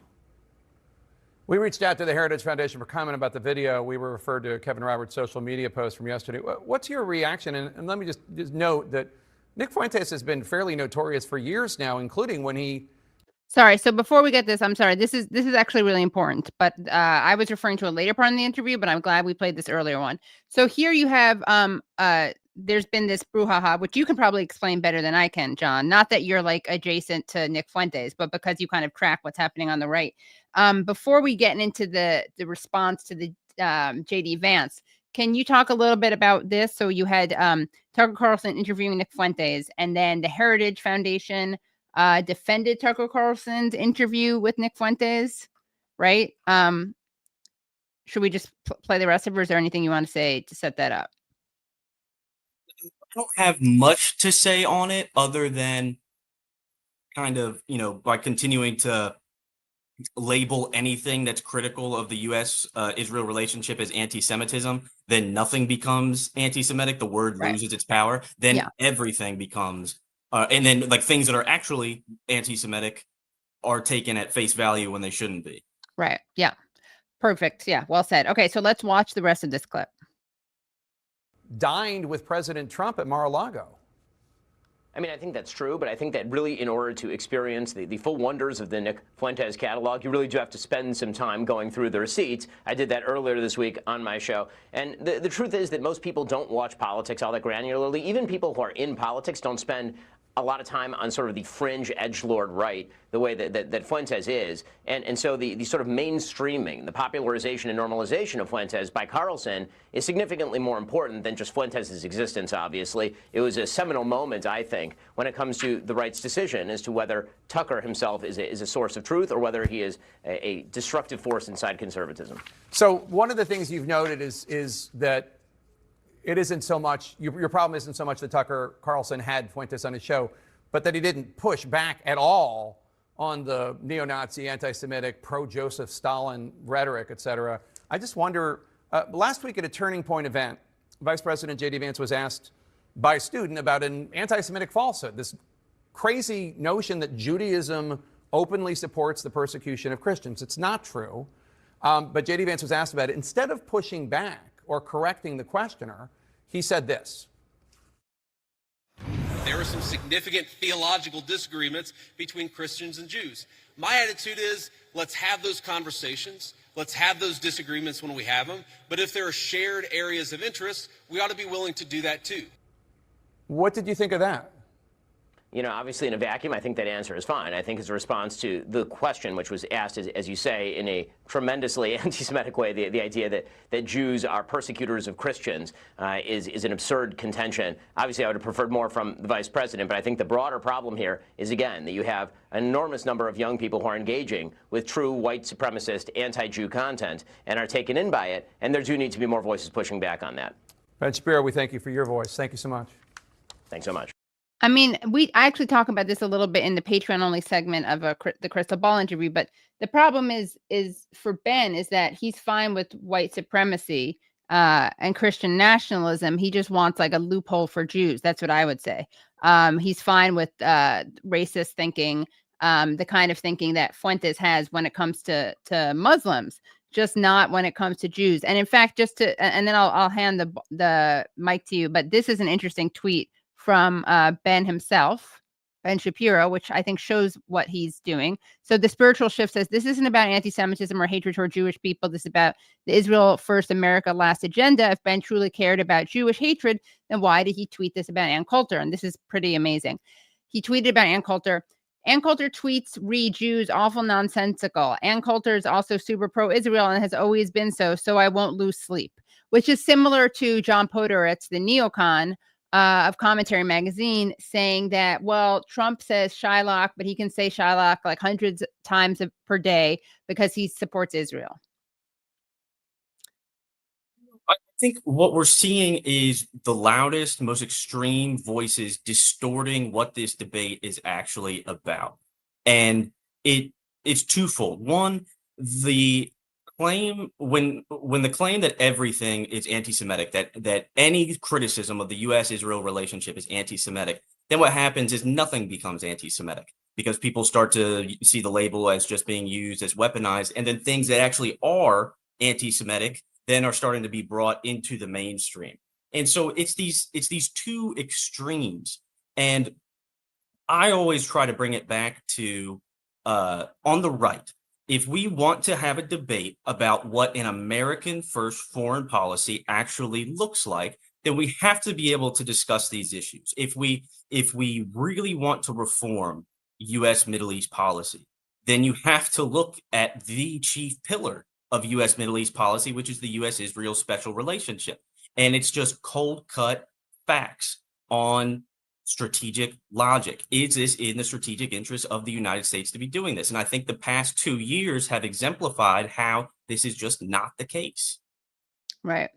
We reached out to the Heritage Foundation for comment about the video. We were referred to Kevin Roberts' social media post from yesterday. What's your reaction? And let me just note that Nick Fuentes has been fairly notorious for years now, including when he... Sorry. So before we get this, I'm sorry. This is actually really important, but I was referring to a later part in the interview, but I'm glad we played this earlier one. So here you have there's been this brouhaha, which you can probably explain better than I can, John. Not that you're like adjacent to Nick Fuentes, but because you kind of track what's happening on the right. Before we get into the response to the JD Vance, can you talk a little bit about this? So you had Tucker Carlson interviewing Nick Fuentes, and then the Heritage Foundation defended Tucker Carlson's interview with Nick Fuentes, right? Should we just play the rest of it, or is there anything you want to say to set that up? I don't have much to say on it other than kind of, by continuing to label anything that's critical of the U.S.-Israel relationship as anti-Semitism, then nothing becomes anti-Semitic. The word loses its power. Then everything becomes and then like things that are actually anti-Semitic are taken at face value when they shouldn't be. Right. Yeah. Perfect. Yeah. Well said. Okay. So let's watch the rest of this clip. Dined with President Trump at Mar-a-Lago. I mean, I think that's true, but I think that really in order to experience the full wonders of the Nick Fuentes catalog, you really do have to spend some time going through the receipts. I did that earlier this week on my show. And the truth is that most people don't watch politics all that granularly. Even people who are in politics don't spend a lot of time on sort of the fringe edgelord right, the way that Fuentes is. And so the sort of mainstreaming, the popularization and normalization of Fuentes by Carlson is significantly more important than just Fuentes' existence, obviously. It was a seminal moment, I think, when it comes to the right's decision as to whether Tucker himself is a source of truth or whether he is a destructive force inside conservatism. So one of the things you've noted is that it isn't so much, your problem isn't so much that Tucker Carlson had Fuentes on his show, but that he didn't push back at all on the neo-Nazi, anti-Semitic, pro-Joseph Stalin rhetoric, et cetera. I just wonder, last week at a Turning Point event, Vice President JD Vance was asked by a student about an anti-Semitic falsehood, this crazy notion that Judaism openly supports the persecution of Christians. It's not true, but JD Vance was asked about it. Instead of pushing back or correcting the questioner, he said this. There are some significant theological disagreements between Christians and Jews. My attitude is, let's have those conversations. Let's have those disagreements when we have them. But if there are shared areas of interest, we ought to be willing to do that too. What did you think of that? You know, obviously in a vacuum, I think that answer is fine. I think it's a response to the question, which was asked, as you say, in a tremendously anti-Semitic way, the idea that Jews are persecutors of Christians is an absurd contention. Obviously, I would have preferred more from the vice president, but I think the broader problem here is, again, that you have an enormous number of young people who are engaging with true white supremacist, anti-Jew content and are taken in by it, and there do need to be more voices pushing back on that. Ben Shapiro, we thank you for your voice. Thank you so much. Thanks so much. I mean, I actually talk about this a little bit in the Patreon only segment of the Krystal Ball interview, but the problem is for Ben is that he's fine with white supremacy and Christian nationalism. He just wants like a loophole for Jews. That's what I would say. He's fine with racist thinking, the kind of thinking that Fuentes has when it comes to Muslims, just not when it comes to Jews. And in fact, and then I'll hand the mic to you. But this is an interesting tweet from Ben himself, Ben Shapiro, which I think shows what he's doing. So the spiritual shift says, this isn't about anti-Semitism or hatred toward Jewish people. This is about the Israel First, America Last agenda. If Ben truly cared about Jewish hatred, then why did he tweet this about Ann Coulter? And this is pretty amazing. He tweeted about Ann Coulter. Ann Coulter tweets read Jews awful nonsensical. Ann Coulter is also super pro-Israel and has always been so I won't lose sleep, which is similar to John Podhoretz, the neocon, of Commentary Magazine, saying that, well, Trump says Shylock, but he can say Shylock like hundreds of times per day because he supports Israel. I think what we're seeing is the loudest, most extreme voices distorting what this debate is actually about. And it's twofold. One, the claim when the claim that everything is anti-Semitic, that any criticism of the U.S.-Israel relationship is anti-Semitic, then what happens is nothing becomes anti-Semitic because people start to see the label as just being used as weaponized, and then things that actually are anti-Semitic then are starting to be brought into the mainstream. And so it's these two extremes, and I always try to bring it back to on the right. If we want to have a debate about what an American first foreign policy actually looks like, then we have to be able to discuss these issues. If we really want to reform U.S. Middle East policy, then you have to look at the chief pillar of U.S. Middle East policy, which is the U.S.-Israel special relationship. And it's just cold-cut facts on strategic logic. Is this in the strategic interest of the United States to be doing this? And I think the past 2 years have exemplified how this is just not the case. Right.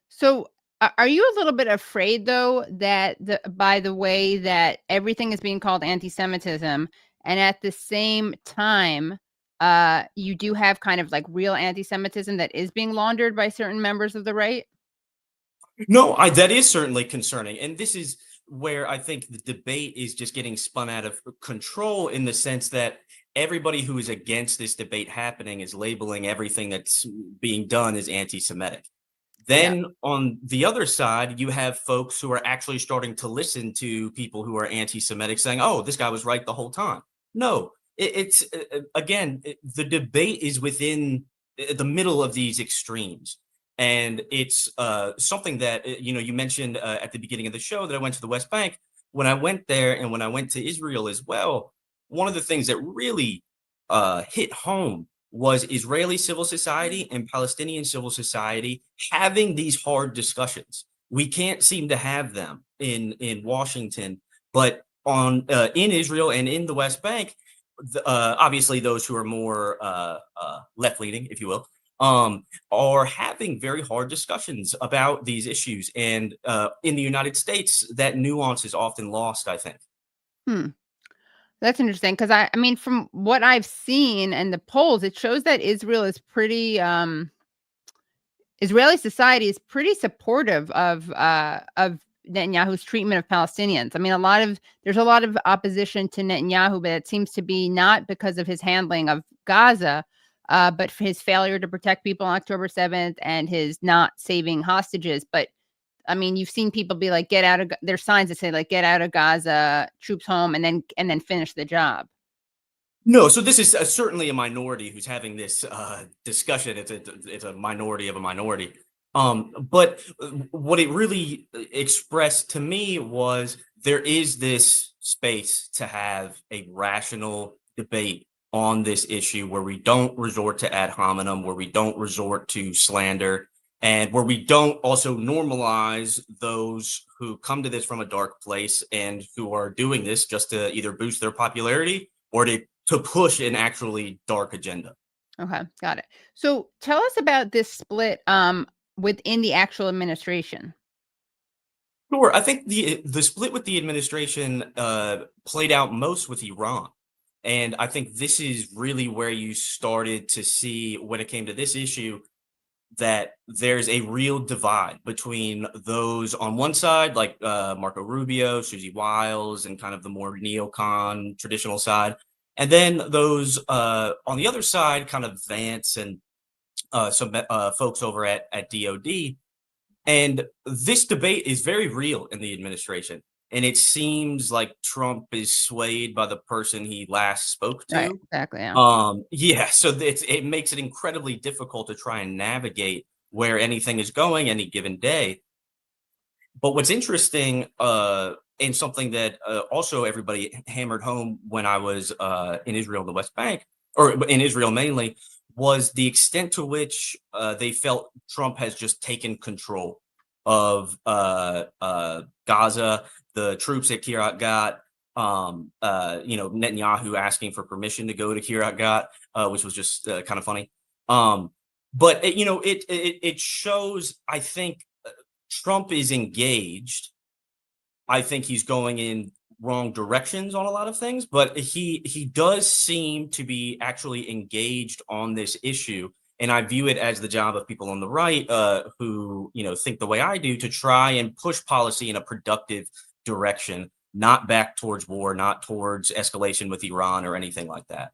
So are you a little bit afraid, though, that by the way that everything is being called anti-Semitism, and at the same time, you do have kind of like real anti-Semitism that is being laundered by certain members of the right? No, that is certainly concerning. And this is where I think the debate is just getting spun out of control, in the sense that everybody who is against this debate happening is labeling everything that's being done as anti-Semitic. Then on the other side, you have folks who are actually starting to listen to people who are anti-Semitic saying, oh, this guy was right the whole time. No, it's again, the debate is within the middle of these extremes. And it's something that, you mentioned at the beginning of the show that I went to the West Bank. When I went there, and when I went to Israel as well, one of the things that really hit home was Israeli civil society and Palestinian civil society having these hard discussions. We can't seem to have them in Washington, but in Israel and in the West Bank, obviously those who are more left-leaning, if you will, are having very hard discussions about these issues. And in the United States, that nuance is often lost, I think. That's interesting, because I mean, from what I've seen and the polls, it shows that Israel is pretty Israeli society is pretty supportive of Netanyahu's treatment of Palestinians. I mean, there's a lot of opposition to Netanyahu, but it seems to be not because of his handling of Gaza, but for his failure to protect people on October 7th and his not saving hostages. But I mean, you've seen people be like, get out of, there's signs that say like, get out of Gaza, troops home, and then finish the job. No, so this is certainly a minority who's having this discussion. It's a minority of a minority. But what it really expressed to me was there is this space to have a rational debate on this issue where we don't resort to ad hominem, where we don't resort to slander, and where we don't also normalize those who come to this from a dark place and who are doing this just to either boost their popularity or to push an actually dark agenda. Okay, got it. So tell us about this split within the actual administration. Sure. I think the split with the administration played out most with Iran. And I think this is really where you started to see, when it came to this issue, that there's a real divide between those on one side, like Marco Rubio, Susie Wiles, and kind of the more neocon traditional side. And then those on the other side, kind of Vance and some folks over at DOD. And this debate is very real in the administration. And it seems like Trump is swayed by the person he last spoke to. Right, exactly. Yeah. So it makes it incredibly difficult to try and navigate where anything is going any given day. But what's interesting, and something that also everybody hammered home when I was in Israel, the West Bank, or in Israel mainly, was the extent to which they felt Trump has just taken control of Gaza, the troops at Kiryat Gat, Netanyahu asking for permission to go to Kiryat Gat, which was just kind of funny. But it shows, I think, Trump is engaged. I think he's going in wrong directions on a lot of things, but he does seem to be actually engaged on this issue. And I view it as the job of people on the right who think the way I do, to try and push policy in a productive direction, not back towards war, not towards escalation with Iran or anything like that.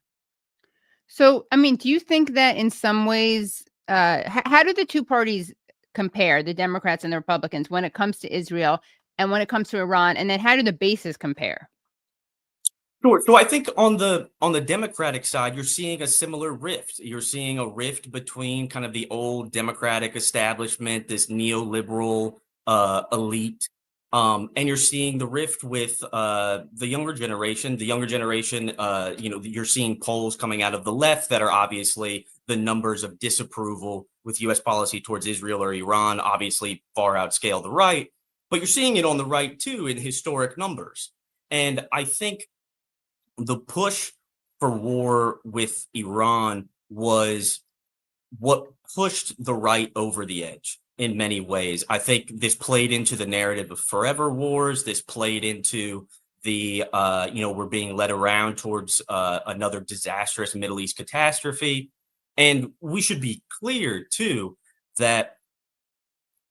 So, I mean, do you think that in some ways, how do the two parties compare, the Democrats and the Republicans, when it comes to Israel and when it comes to Iran? And then how do the bases compare? Sure. So I think on the Democratic side, you're seeing a similar rift. You're seeing a rift between kind of the old Democratic establishment, this neoliberal elite, and you're seeing the rift with the younger generation. The younger generation, you're seeing polls coming out of the left that are obviously the numbers of disapproval with U.S. policy towards Israel or Iran obviously far outscale the right, but you're seeing it on the right too in historic numbers. And I think the push for war with Iran was what pushed the right over the edge in many ways. I think this played into the narrative of forever wars. This played into the, we're being led around towards another disastrous Middle East catastrophe. And we should be clear, too, that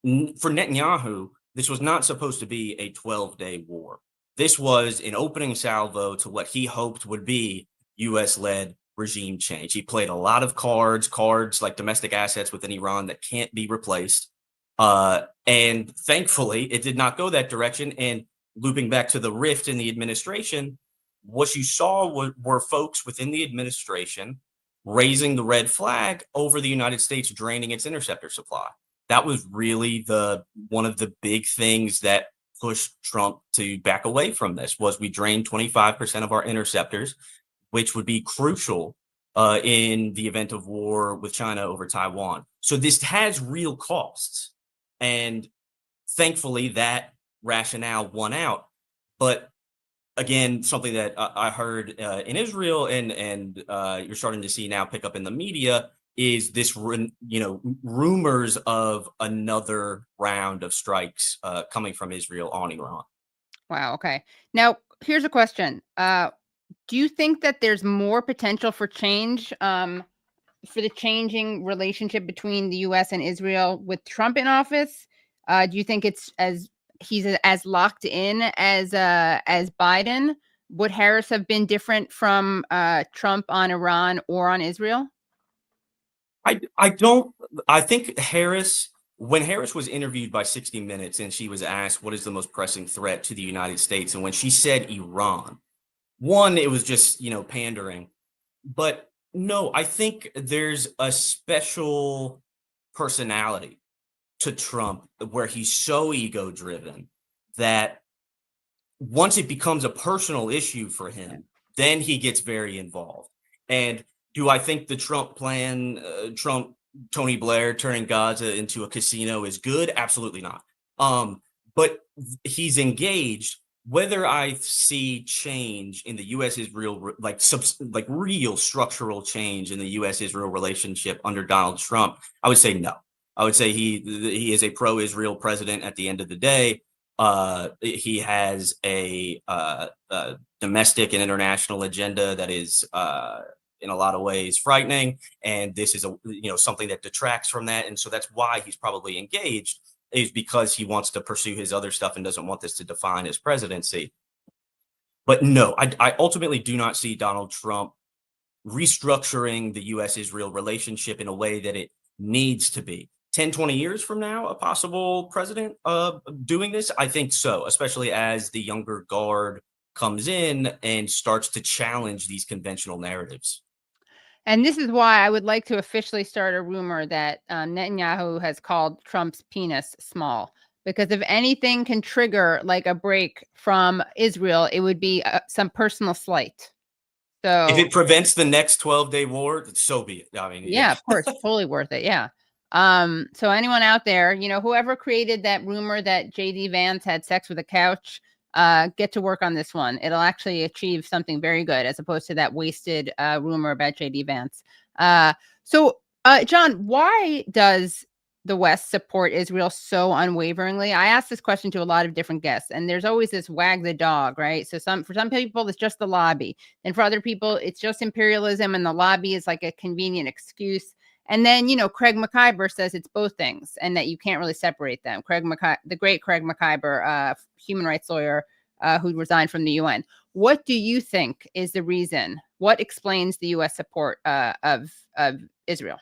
for Netanyahu, this was not supposed to be a 12-day war. This was an opening salvo to what he hoped would be U.S.-led regime change. He played a lot of cards like domestic assets within Iran that can't be replaced. And thankfully, it did not go that direction. And looping back to the rift in the administration, what you saw were folks within the administration raising the red flag over the United States draining its interceptor supply. That was really one of the big things that pushed Trump to back away from this. Was we drained 25% of our interceptors, which would be crucial in the event of war with China over Taiwan. So this has real costs. And thankfully, that rationale won out. But again, something that I heard in Israel and you're starting to see now pick up in the media is this, rumors of another round of strikes coming from Israel on Iran. Wow. Okay. Now, here's a question. Do you think that there's more potential for change, for the changing relationship between the U.S. and Israel with Trump in office? Do you think he's as locked in as Biden? Would Harris have been different from Trump on Iran or on Israel? I think when Harris was interviewed by 60 Minutes and she was asked what is the most pressing threat to the United States, and when she said Iran, one, it was just, pandering. But no, I think there's a special personality to Trump where he's so ego driven that once it becomes a personal issue for him, then he gets very involved. And do I think the Trump plan, Tony Blair turning Gaza into a casino is good? Absolutely not. But he's engaged. Whether I see change in the U.S.-Israel, like real structural change in the U.S.-Israel relationship under Donald Trump, I would say no. I would say he is a pro-Israel president at the end of the day. He has a domestic and international agenda that is in a lot of ways frightening, and this is something that detracts from that, and so that's why he's probably engaged, is because he wants to pursue his other stuff and doesn't want this to define his presidency. But no, I ultimately do not see Donald Trump restructuring the U.S.-Israel relationship in a way that it needs to be. 10, 20 years from now, a possible president doing this? I think so, especially as the younger guard comes in and starts to challenge these conventional narratives. And this is why I would like to officially start a rumor that Netanyahu has called Trump's penis small. Because if anything can trigger like a break from Israel, it would be some personal slight. So if it prevents the next 12-day war, so be it. I mean, yeah, of course, totally worth it. Yeah. So anyone out there, whoever created that rumor that JD Vance had sex with a couch, get to work on this one. It'll actually achieve something very good as opposed to that wasted rumor about JD Vance. So Jon, why does the West support Israel so unwaveringly? I asked this question to a lot of different guests, and there's always this wag the dog, right? So for some people, it's just the lobby. And for other people, it's just imperialism, and the lobby is like a convenient excuse. And then, Craig McIver says it's both things and that you can't really separate them. The great Craig McIver, human rights lawyer who resigned from the UN. What do you think is the reason? What explains the U.S. support of Israel?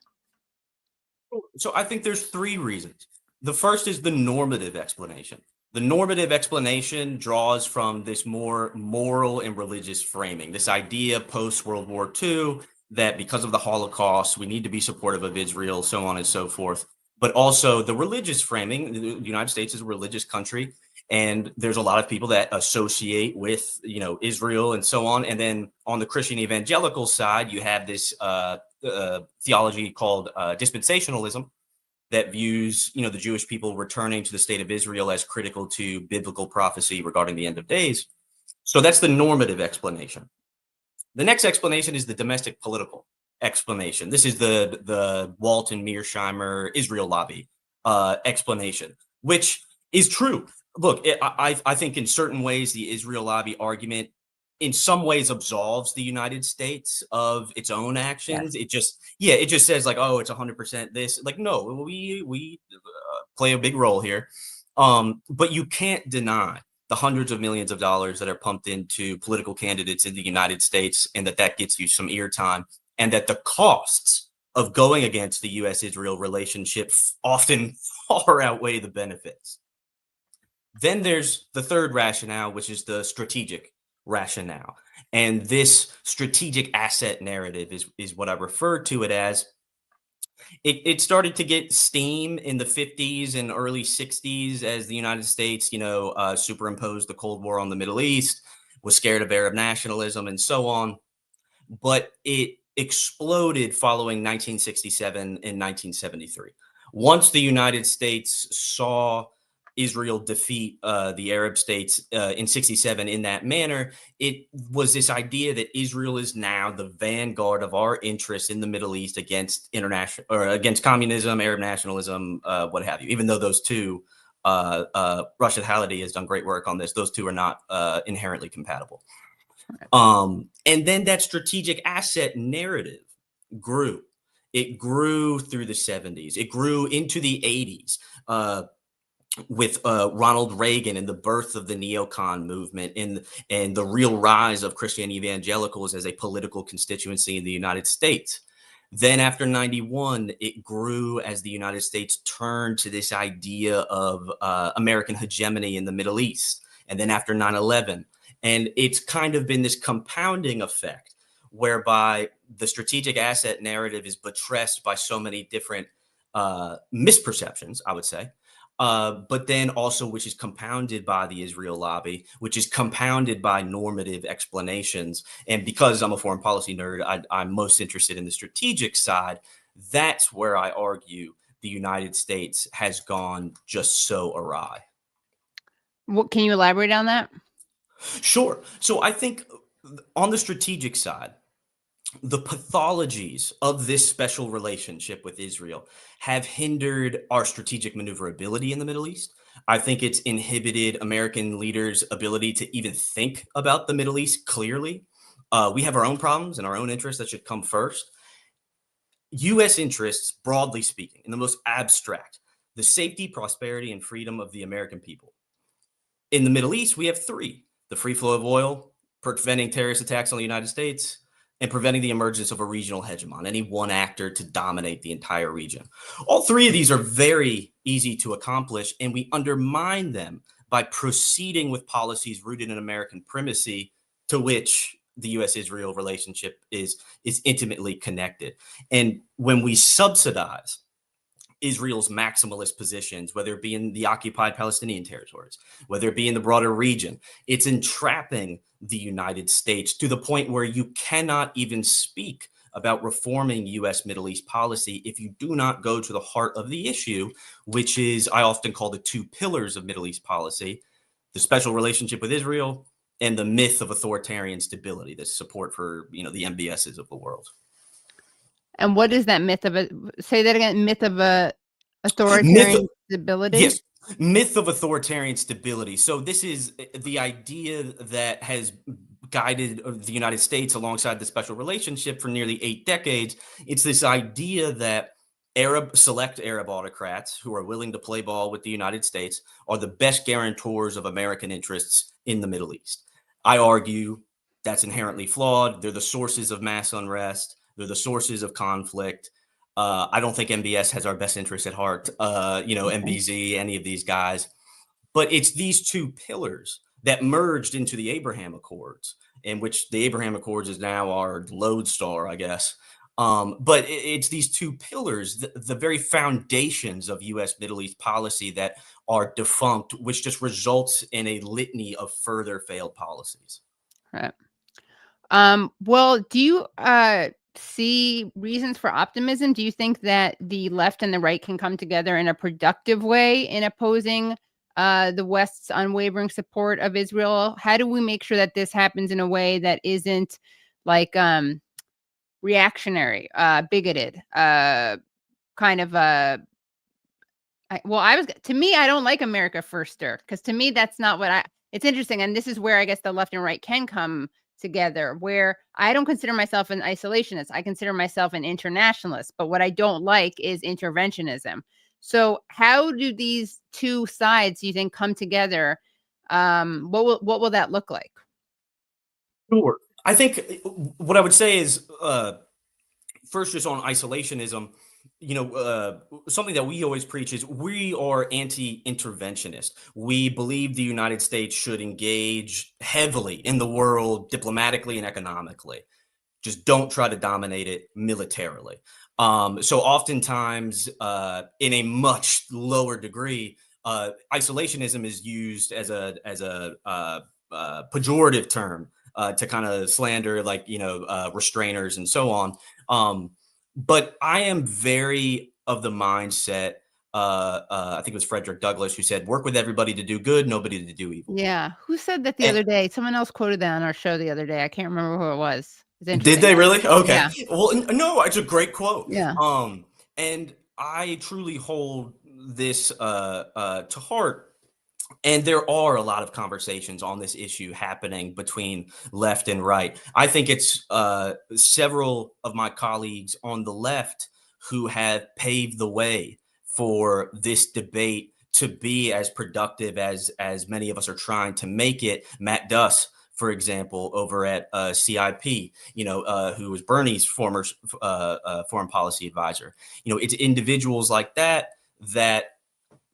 So I think there's three reasons. The first is the normative explanation. The normative explanation draws from this more moral and religious framing, this idea post-World War II that because of the Holocaust, we need to be supportive of Israel, so on and so forth. But also the religious framing. The United States is a religious country, and there's a lot of people that associate with, Israel and so on. And then on the Christian evangelical side, you have this theology called dispensationalism that views, the Jewish people returning to the state of Israel as critical to biblical prophecy regarding the end of days. So that's the normative explanation. The next explanation is the domestic political explanation. This is the Walton Mearsheimer Israel lobby explanation, which is true. Look, I think in certain ways the Israel lobby argument in some ways absolves the United States of its own actions. Yes. It just says like, oh, it's 100% this. Like, no, we play a big role here. But you can't deny the hundreds of millions of dollars that are pumped into political candidates in the United States, and that gets you some eartime, and that the costs of going against the U.S.-Israel relationship often far outweigh the benefits. Then there's the third rationale, which is the strategic rationale. And this strategic asset narrative is what I refer to it as. It started to get steam in the 50s and early 60s as the United States, superimposed the Cold War on the Middle East, was scared of Arab nationalism and so on. But it exploded following 1967 and 1973. Once the United States saw Israel defeat the Arab states in 67 in that manner, it was this idea that Israel is now the vanguard of our interests in the Middle East against international or against communism, Arab nationalism, what have you. Even though those two, Rashid Khalidi has done great work on this, those two are not inherently compatible. And then that strategic asset narrative grew. It grew through the 70s. It grew into the 80s. With Ronald Reagan and the birth of the neocon movement and the real rise of Christian evangelicals as a political constituency in the United States. Then after 91, it grew as the United States turned to this idea of American hegemony in the Middle East. And then after 9/11, and it's kind of been this compounding effect whereby the strategic asset narrative is buttressed by so many different misperceptions, I would say. But then also, which is compounded by the Israel lobby, which is compounded by normative explanations. And because I'm a foreign policy nerd, I'm most interested in the strategic side. That's where I argue the United States has gone just so awry. What, can you elaborate on that? Sure. So I think on the strategic side, the pathologies of this special relationship with Israel have hindered our strategic maneuverability in the Middle East. I think it's inhibited American leaders' ability to even think about the Middle East clearly. We have our own problems and our own interests that should come first. U.S. interests, broadly speaking, in the most abstract, the safety, prosperity, and freedom of the American people. In the Middle East, we have three: the free flow of oil, preventing terrorist attacks on the United States, and preventing the emergence of a regional hegemon, any one actor to dominate the entire region. All three of these are very easy to accomplish, and we undermine them by proceeding with policies rooted in American primacy, to which the U.S.-Israel relationship is intimately connected. And when we subsidize Israel's maximalist positions, whether it be in the occupied Palestinian territories, whether it be in the broader region, it's entrapping the United States to the point where you cannot even speak about reforming U.S. Middle East policy if you do not go to the heart of the issue, which is, I often call, the two pillars of Middle East policy: the special relationship with Israel and the myth of authoritarian stability, the support for, the MBSs of the world. And what is that myth of say that again, myth of authoritarian stability? Yes, myth of authoritarian stability. So this is the idea that has guided the United States alongside the special relationship for nearly 8 decades. It's this idea that select Arab autocrats who are willing to play ball with the United States are the best guarantors of American interests in the Middle East. I argue that's inherently flawed. They're the sources of mass unrest. They're the sources of conflict. I don't think MBS has our best interests at heart, MBZ, any of these guys. But it's these two pillars that merged into the Abraham Accords, in which the Abraham Accords is now our lodestar, I guess. But it's these two pillars, the very foundations of U.S. Middle East policy, that are defunct, which just results in a litany of further failed policies. Right. Well, do you see reasons for optimism? Do you think that the left and the right can come together in a productive way in opposing the West's unwavering support of Israel? How do we make sure that this happens in a way that isn't like reactionary, bigoted, kind of to me, I don't like America firster, because to me, that's not what it's interesting. And this is where I guess the left and right can come together, where I don't consider myself an isolationist. I consider myself an internationalist. But what I don't like is interventionism. So how do these two sides, do you think, come together? What will that look like? Sure. I think what I would say is, first, just on isolationism, something that we always preach is we are anti-interventionist. We believe the United States should engage heavily in the world diplomatically and economically. Just don't try to dominate it militarily. So oftentimes, in a much lower degree, isolationism is used as a pejorative term to kind of slander, restrainers and so on. But I am very of the mindset, I think it was Frederick Douglass who said, work with everybody to do good, nobody to do evil. Yeah. Who said that the other day? Someone else quoted that on our show the other day. I can't remember who it was. Did they really? Okay. Yeah. Well, no, it's a great quote. Yeah. And I truly hold this to heart. And there are a lot of conversations on this issue happening between left and right. I think it's several of my colleagues on the left who have paved the way for this debate to be as productive as many of us are trying to make it. Matt Duss, for example, over at CIP, who was Bernie's former foreign policy advisor. It's individuals like that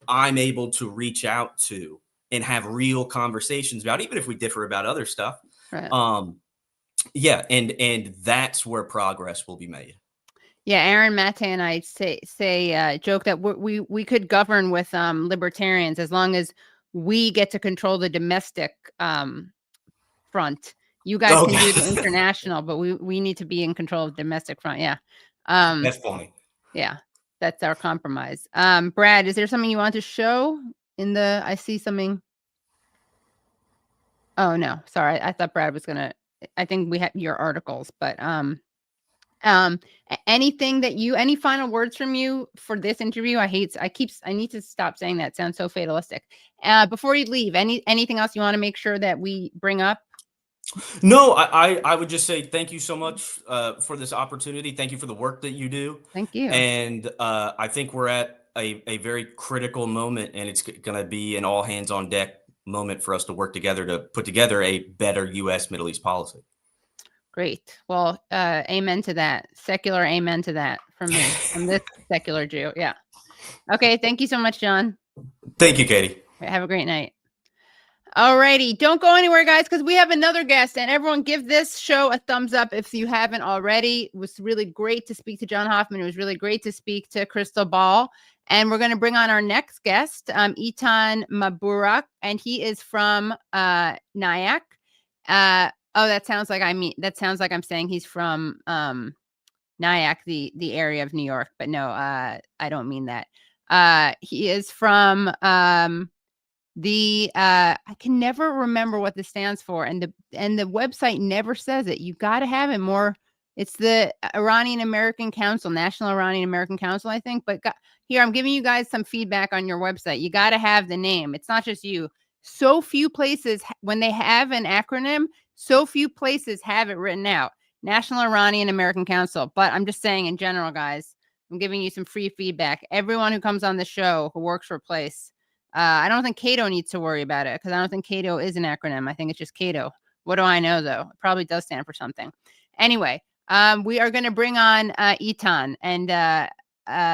I'm able to reach out to and have real conversations about, even if we differ about other stuff. Right. And that's where progress will be made. Yeah, Aaron Mate and I joke that we could govern with libertarians as long as we get to control the domestic front. You guys can do the international, but we need to be in control of the domestic front. Yeah. That's funny. Yeah, that's our compromise. Brad, is there something you want to show I see something. Oh no, sorry. I thought Brad was I think we have your articles, but Anything that any final words from you for this interview? I need to stop saying that. It sounds so fatalistic. Before you leave, anything else you want to make sure that we bring up? No, I would just say thank you so much for this opportunity. Thank you for the work that you do. Thank you. And I think we're at a very critical moment, and it's going to be an all hands on deck moment for us to work together to put together a better U.S. Middle East policy. Great. Well, amen to that. Secular amen to that from me, from this secular Jew. Yeah. Okay. Thank you so much, Jon. Thank you, Katie. Have a great night. All righty. Don't go anywhere, guys, because we have another guest. And everyone give this show a thumbs up if you haven't already. It was really great to speak to Jon Hoffman. It was really great to speak to Krystal Ball. And we're going to bring on our next guest, Etan Mabourakh, and he is from NIAC. Oh, that sounds like I'm saying he's from NIAC, the area of New York. But no, I don't mean that. He is from I can never remember what this stands for, and the website never says it. You got to have it more. It's the Iranian American Council, National Iranian American Council, I think. But here, I'm giving you guys some feedback on your website. You got to have the name. It's not just you. So few places, when they have an acronym, so few places have it written out. National Iranian American Council. But I'm just saying in general, guys, I'm giving you some free feedback. Everyone who comes on the show who works for a place, I don't think Cato needs to worry about it, because I don't think Cato is an acronym. I think it's just Cato. What do I know, though? It probably does stand for something. Anyway, we are going to bring on Etan. And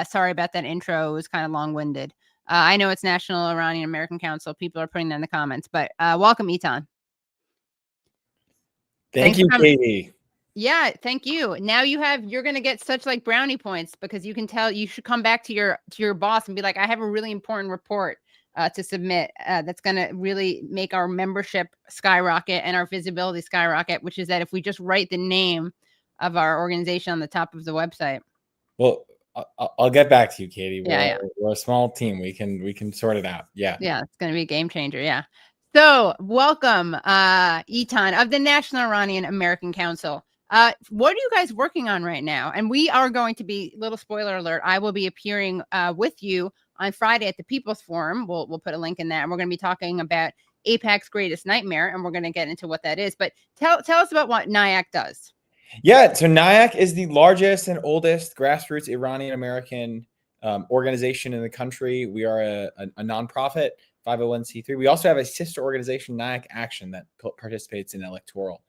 sorry about that intro. It was kind of long-winded. I know it's National Iranian American Council. People are putting that in the comments. But welcome, Etan. Thank you, Katie. Yeah, thank you. Now you're going to get such like brownie points, because you can tell you should come back to your boss and be like, I have a really important report to submit that's going to really make our membership skyrocket and our visibility skyrocket, which is that if we just write the name of our organization on the top of the website. Well, I'll get back to you, Katie. We're a small team. We can sort it out. Yeah. Yeah, it's going to be a game changer. Yeah. So welcome, Etan of the National Iranian American Council. What are you guys working on right now? And we are going to be, little spoiler alert, I will be appearing with you on Friday at the People's Forum. We'll put a link in that. And we're going to be talking about AIPAC's greatest nightmare, and we're going to get into what that is. But tell us about what NIAC does. Yeah, so NIAC is the largest and oldest grassroots Iranian American organization in the country. We are a nonprofit 501c3. We also have a sister organization, NIAC Action, that participates in electoral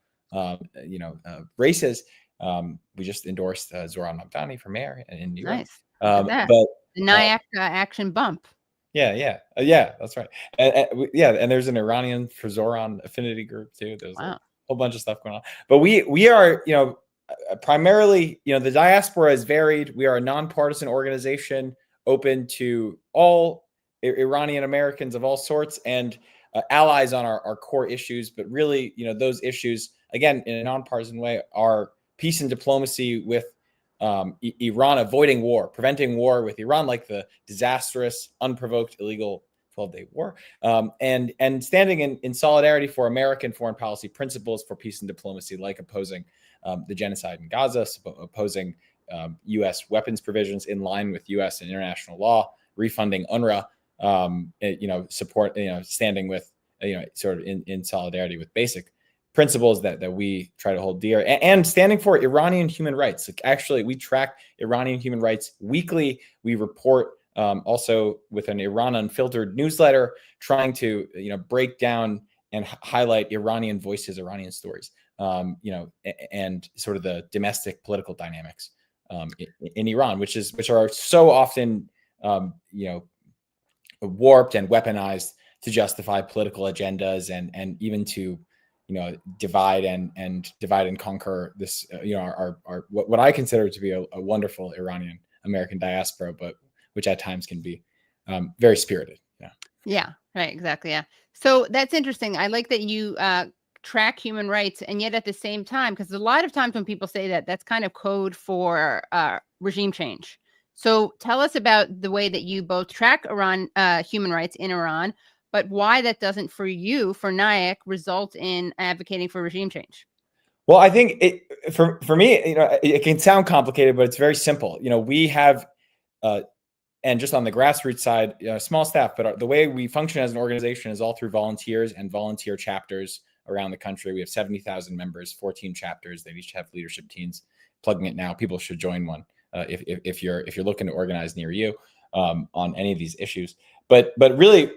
races. We just endorsed Zohran Mamdani for mayor in New York. Nice. But the NIAC Action bump. Yeah, that's right. And there's an Iranian for Zohran affinity group too. There's a whole bunch of stuff going on. But we are, primarily, the diaspora is varied. We are a nonpartisan organization open to all Iranian Americans of all sorts and allies on our core issues. But really, those issues, again, in a nonpartisan way, are peace and diplomacy with Iran, avoiding war, preventing war with Iran, like the disastrous, unprovoked, illegal 12-day war, and standing in solidarity for American foreign policy principles for peace and diplomacy, like opposing the genocide in Gaza, opposing U.S. weapons provisions in line with U.S. and international law, refunding UNRWA, support, standing with, sort of in solidarity with basic principles that we try to hold dear, and standing for Iranian human rights. Like, actually, we track Iranian human rights weekly. We report also with an Iran Unfiltered newsletter, trying to break down and highlight Iranian voices, Iranian stories, and sort of the domestic political dynamics in Iran, which are so often warped and weaponized to justify political agendas and even to divide and conquer this, our what I consider to be a wonderful Iranian American diaspora, but which at times can be very spirited. Yeah, right, exactly. Yeah. So that's interesting. I like that you track human rights, and yet at the same time, because a lot of times when people say that, that's kind of code for regime change. So tell us about the way that you both track Iran human rights in Iran, but why that doesn't, for you, for NIAC, result in advocating for regime change. Well, I think for me, it can sound complicated, but it's very simple. We have, and just on the grassroots side, small staff, but the way we function as an organization is all through volunteers and volunteer chapters around the country. We have 70,000 members, 14 chapters. They each have leadership teams. Plugging it now, people should join one if you're looking to organize near you on any of these issues. But really,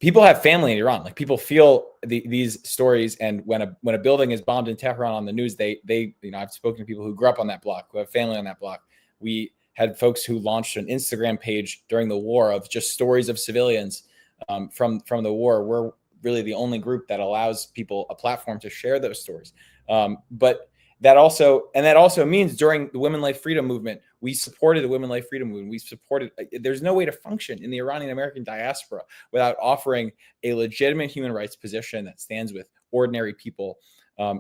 people have family in Iran. Like, people feel these stories, and when a building is bombed in Tehran on the news, they I've spoken to people who grew up on that block, who have family on that block. We had folks who launched an Instagram page during the war of just stories of civilians from the war. We're really the only group that allows people a platform to share those stories. But that also means during the Women Life Freedom movement, we supported the Women Life Freedom movement. There's no way to function in the Iranian American diaspora without offering a legitimate human rights position that stands with ordinary people.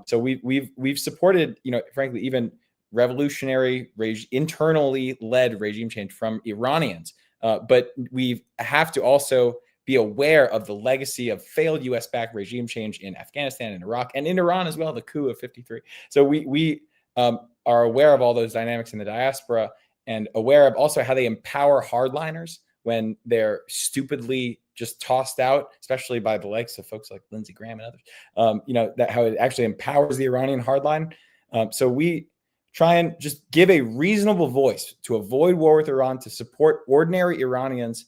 So we've supported, frankly, even revolutionary, internally led regime change from Iranians. But we have to also be aware of the legacy of failed U.S.-backed regime change in Afghanistan and Iraq, and in Iran as well, the coup of '53. So we are aware of all those dynamics in the diaspora, and aware of also how they empower hardliners when they're stupidly just tossed out, especially by the likes of folks like Lindsey Graham and others. That how it actually empowers the Iranian hardline. So we try and just give a reasonable voice to avoid war with Iran, to support ordinary Iranians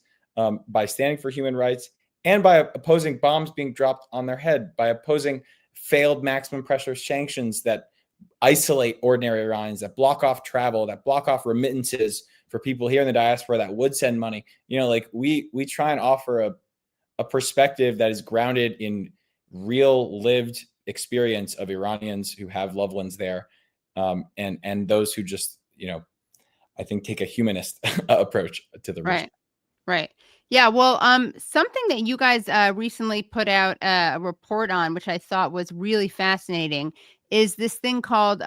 by standing for human rights, and by opposing bombs being dropped on their head, by opposing failed maximum pressure sanctions that isolate ordinary Iranians, that block off travel, that block off remittances for people here in the diaspora that would send money. We try and offer a perspective that is grounded in real lived experience of Iranians who have loved ones there, and those who just, I think, take a humanist approach to the region. Right. Yeah. Well, something that you guys recently put out a report on, which I thought was really fascinating, is this thing called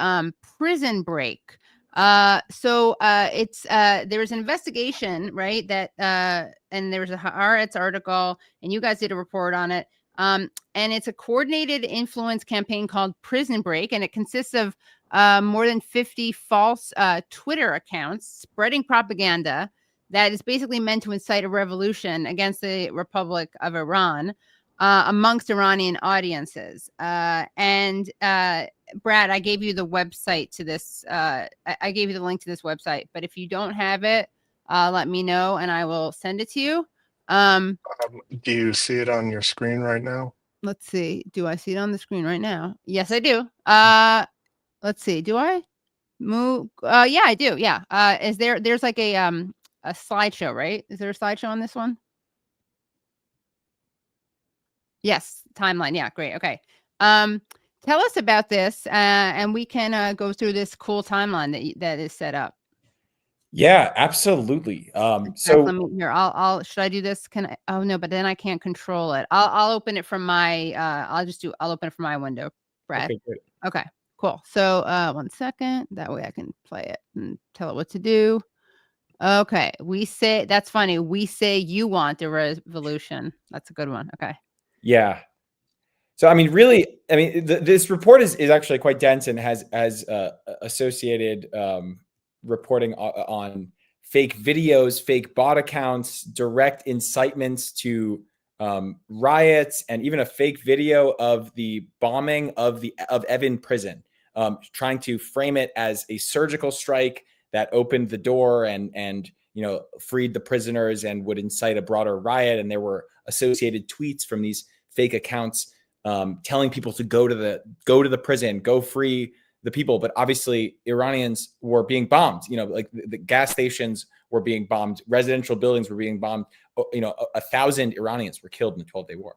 prison break. So it's there's an investigation, right? That and there's a Haaretz article, and you guys did a report on it. And it's a coordinated influence campaign called Prison Break, and it consists of more than 50 false Twitter accounts spreading propaganda that is basically meant to incite a revolution against the Republic of Iran amongst Iranian audiences. And Brad, I gave you the website to this. I gave you the link to this website, but if you don't have it, let me know and I will send it to you. Do you see it on your screen right now? Let's see. Do I see it on the screen right now? Yes, I do. Let's see. Do I move? Yeah, I do. Yeah. There's like a slideshow, right? Is there a slideshow on this one? Yes, timeline. Yeah, great. Okay. Tell us about this, and we can go through this cool timeline that is set up. Yeah, absolutely. So let me here. I'll should I do this? Can I? Oh no, but then I can't control it. I'll open it from my. I'll open it from my window, Brad. Okay, great. Okay, cool. So 1 second. That way I can play it and tell it what to do. Okay, we say that's funny. We say you want a revolution. That's a good one. Okay. Yeah. So I mean, really, this report is actually quite dense and has associated reporting on fake videos, fake bot accounts, direct incitements to riots, and even a fake video of the bombing of Evin prison, trying to frame it as a surgical strike that opened the door and freed the prisoners and would incite a broader riot. And there were associated tweets from these fake accounts telling people to go to the prison, go free the people. But obviously Iranians were being bombed, like the gas stations were being bombed, residential buildings were being bombed. 1,000 Iranians were killed in the 12-day war.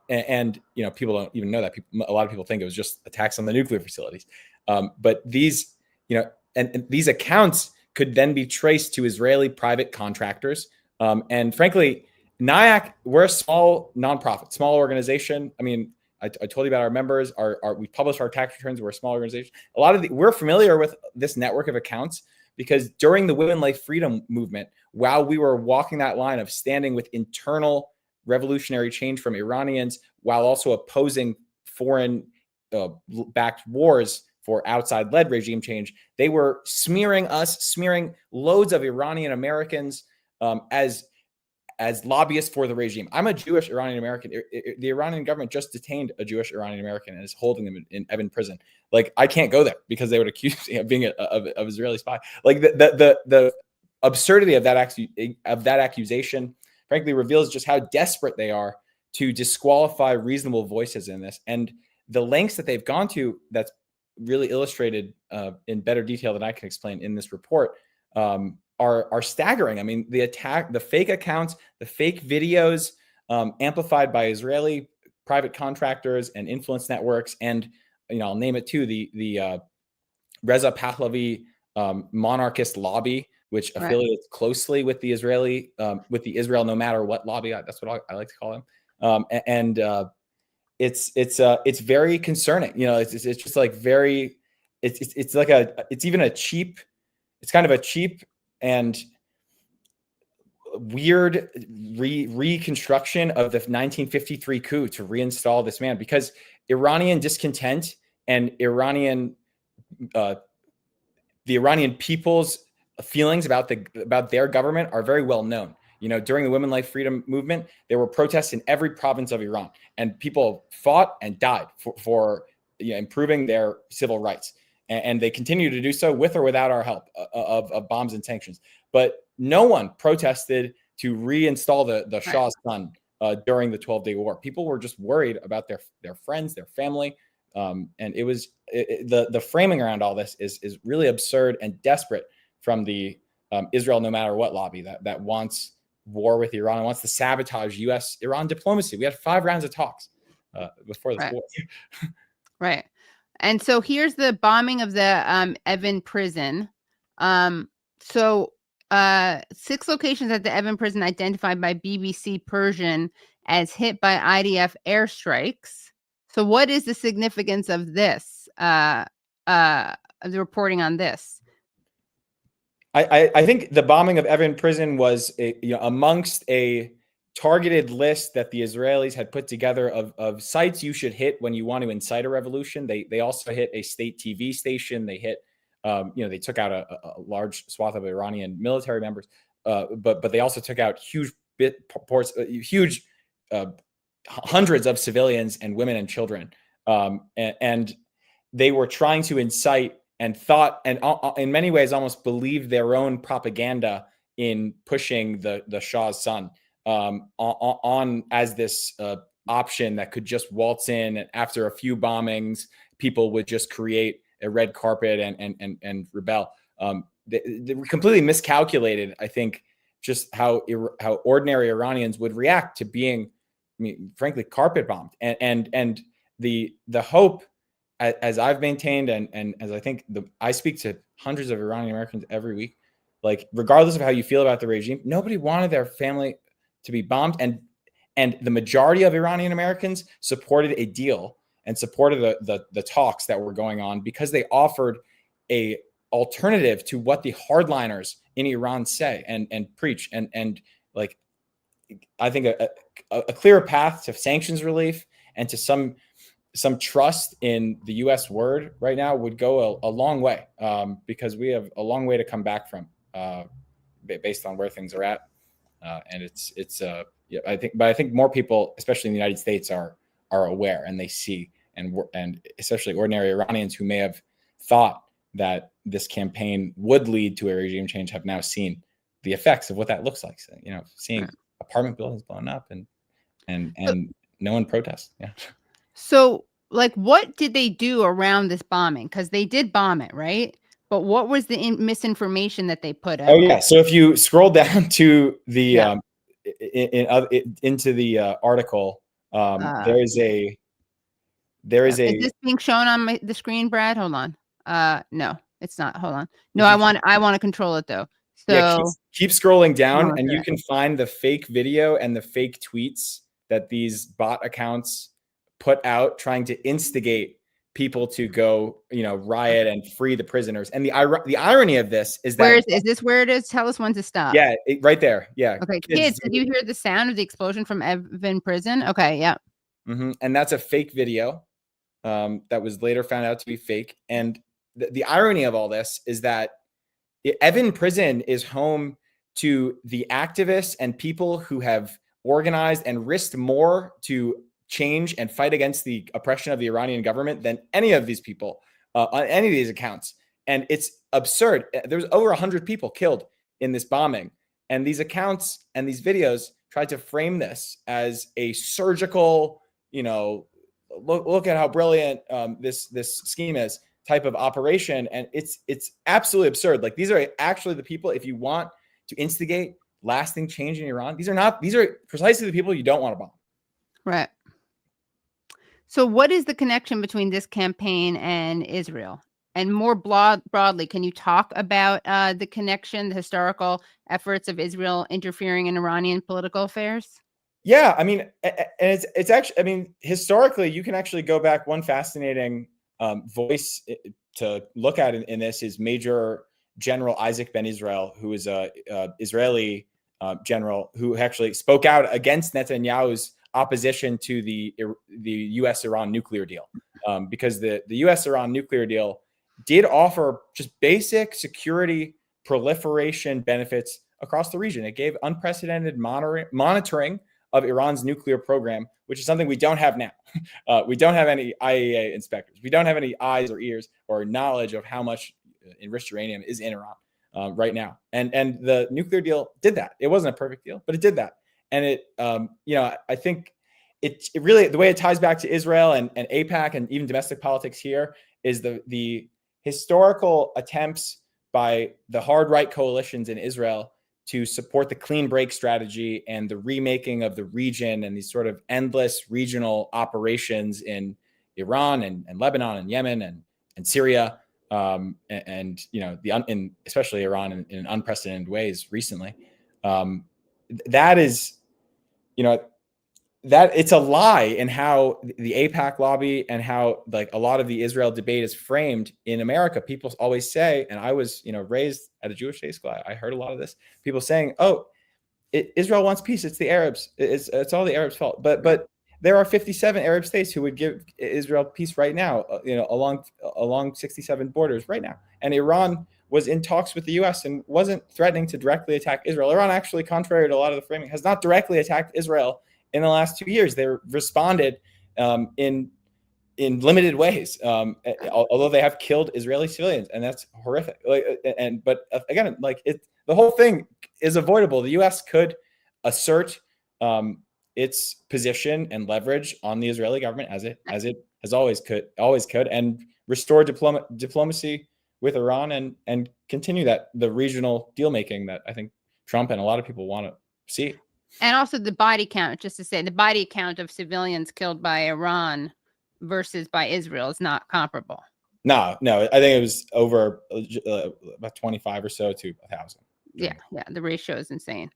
And people don't even know that. A lot of people think it was just attacks on the nuclear facilities. But these, and these accounts could then be traced to Israeli private contractors. And frankly, NIAC, we're a small nonprofit, small organization. I mean, I told you about our members. We publish our tax returns. We're a small organization. We're familiar with this network of accounts because during the Women Life Freedom movement, while we were walking that line of standing with internal revolutionary change from Iranians, while also opposing foreign backed wars for outside-led regime change. They were smearing us, smearing loads of Iranian Americans as lobbyists for the regime. I'm a Jewish Iranian American. The Iranian government just detained a Jewish Iranian American and is holding them in Evin prison. Like, I can't go there because they would accuse me of being of Israeli spy. Like, the absurdity of that accusation, frankly, reveals just how desperate they are to disqualify reasonable voices in this, and the lengths that they've gone to. That's really illustrated in better detail than I can explain in this report. Are staggering. I mean, the fake accounts, the fake videos, amplified by Israeli private contractors and influence networks, and I'll name it too, the Reza Pahlavi monarchist lobby, which affiliates closely with the Israel No Matter What lobby. That's what I like to call them. It's very concerning. It's just like very. It's kind of a cheap and weird reconstruction of the 1953 coup to reinstall this man, because Iranian discontent and the Iranian people's feelings about their government are very well known. During the Women Life Freedom movement, there were protests in every province of Iran, and people fought and died for improving their civil rights. And they continue to do so with or without our help of bombs and sanctions. But no one protested to reinstall the Shah's son during the 12-day war. People were just worried about their friends, their family. And it was the framing around all this is really absurd and desperate from the Israel No Matter What lobby that wants war with Iran and wants to sabotage U.S.-Iran diplomacy. We had 5 rounds of talks before this war. Right. And so here's the bombing of the Evin prison. 6 locations at the Evin prison identified by BBC Persian as hit by IDF airstrikes. So what is the significance of this, of the reporting on this? I think the bombing of Evin prison was amongst a targeted list that the Israelis had put together of sites you should hit when you want to incite a revolution. They also hit a state TV station. They hit, they took out a large swath of Iranian military members, but they also took out hundreds of civilians and women and children, and they were trying to incite and thought, and in many ways almost believed their own propaganda in pushing the Shah's son on as this option that could just waltz in, and after a few bombings, people would just create a red carpet and rebel. They were completely miscalculated, I think, just how ordinary Iranians would react to being, frankly, carpet bombed. And the hope, as I've maintained, and as I think I speak to hundreds of Iranian Americans every week, like, regardless of how you feel about the regime, nobody wanted their family to be bombed, and the majority of Iranian Americans supported a deal and supported the talks that were going on because they offered a alternative to what the hardliners in Iran say and preach, and like, I think a clearer path to sanctions relief and to some trust in the U.S. word right now would go a long way, because we have a long way to come back from, based on where things are at. And I think more people, especially in the United States, are aware, and they see, and especially ordinary Iranians who may have thought that this campaign would lead to a regime change have now seen the effects of what that looks like. So, seeing apartment buildings blown up and no one protests. Yeah. So, like, what did they do around this bombing? Because they did bomb it, right? But what was the misinformation that they put out? Oh yeah. So if you scroll down to the into the article, there is a. Is this being shown on the screen, Brad? Hold on. No, it's not. Hold on. No, I want to control it though. So yeah, keep scrolling down, and you can find the fake video and the fake tweets that these bot accounts put out, trying to instigate people to go, riot and free the prisoners. And the irony of this is that is this where it is? Tell us when to stop. Yeah, right there. Yeah. Okay, kids, did you hear the sound of the explosion from Evin prison? Okay, yeah. And that's a fake video. that was later found out to be fake. And the irony of all this is that Evin prison is home to the activists and people who have organized and risked more to change and fight against the oppression of the Iranian government than any of these people on any of these accounts. And it's absurd. There's over 100 people killed in this bombing. And these accounts and these videos tried to frame this as a surgical, look at how brilliant this scheme is type of operation. And it's absolutely absurd. Like, these are actually the people, if you want to instigate lasting change in Iran, these are precisely the people you don't want to bomb. Right. So what is the connection between this campaign and Israel? And more broadly, can you talk about the connection, the historical efforts of Israel interfering in Iranian political affairs? Yeah, I mean, and it's actually, I mean, historically, you can actually go back. One fascinating voice to look at in this is Major General Isaac Ben Israel, who is a Israeli general who actually spoke out against Netanyahu's opposition to the U.S.-Iran nuclear deal, because the U.S.-Iran nuclear deal did offer just basic security proliferation benefits across the region. It gave unprecedented monitoring of Iran's nuclear program, which is something we don't have now. We don't have any IAEA inspectors. We don't have any eyes or ears or knowledge of how much enriched uranium is in Iran right now. And the nuclear deal did that. It wasn't a perfect deal, but it did that. And it, I think it really, the way it ties back to Israel and AIPAC and even domestic politics here is the historical attempts by the hard right coalitions in Israel to support the clean break strategy and the remaking of the region and these sort of endless regional operations in Iran and Lebanon and Yemen and Syria, and especially Iran in unprecedented ways recently. That is, that it's a lie in how the AIPAC lobby and how like a lot of the Israel debate is framed in America. People always say, and I was, raised at a Jewish day school, I heard a lot of this, people saying, oh, Israel wants peace. It's the Arabs. It's all the Arabs' fault. But there are 57 Arab states who would give Israel peace right now, along 67 borders right now. And Iran was in talks with the U.S. and wasn't threatening to directly attack Israel. Iran actually, contrary to a lot of the framing, has not directly attacked Israel in the last 2 years. They responded in limited ways, although they have killed Israeli civilians, and that's horrific. But again, the whole thing is avoidable. The U.S. could assert its position and leverage on the Israeli government as it has always could, and restore diplomacy with Iran and continue the regional deal making that I think Trump and a lot of people want to see. And also the body count, just to say, the body count of civilians killed by Iran versus by Israel is not comparable. No, I think it was over about 25 or so to 1,000. Yeah, the ratio is insane.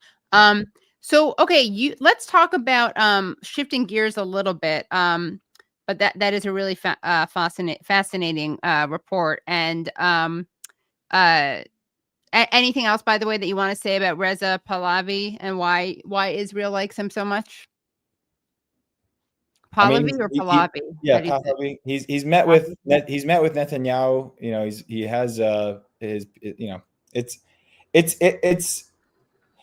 So okay, let's talk about shifting gears a little bit. But that is a really fascinating report. And anything else, by the way, that you want to say about Reza Pahlavi and why Israel likes him so much? Pahlavi or Pahlavi? Yeah, Pahlavi. He's met with Netanyahu. He has his.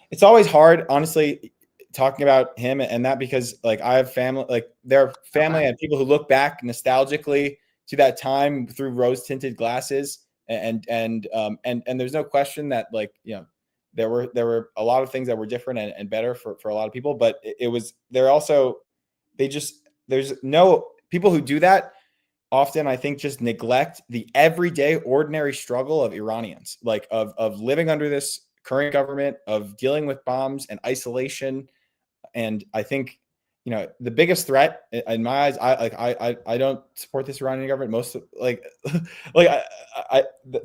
It's always hard, honestly, talking about him and that, because like I have family, there are family and people who look back nostalgically to that time through rose-tinted glasses. And there's no question that there were a lot of things that were different and better for a lot of people, but there's no people who do that often, I think, just neglect the everyday ordinary struggle of Iranians, of living under this current government, of dealing with bombs and isolation. And I think the biggest threat in my eyes, I don't support this Iranian government. The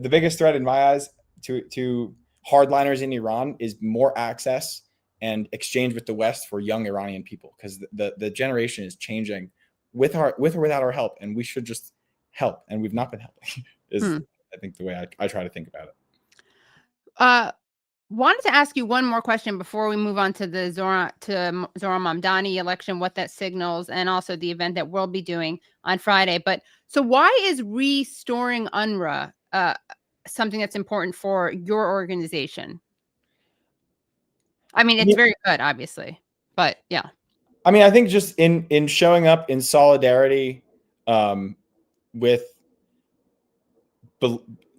biggest threat in my eyes to hardliners in Iran is more access and exchange with the West for young Iranian people, because the generation is changing with or without our help, and we should just help, and we've not been helping. I think the way I try to think about it. wanted to ask you one more question before we move on to the Zohran Mamdani election, what that signals, and also the event that we'll be doing on Friday. But so why is restoring UNRWA something that's important for your organization? I mean, it's very good, obviously, but yeah. I mean, I think just in showing up in solidarity with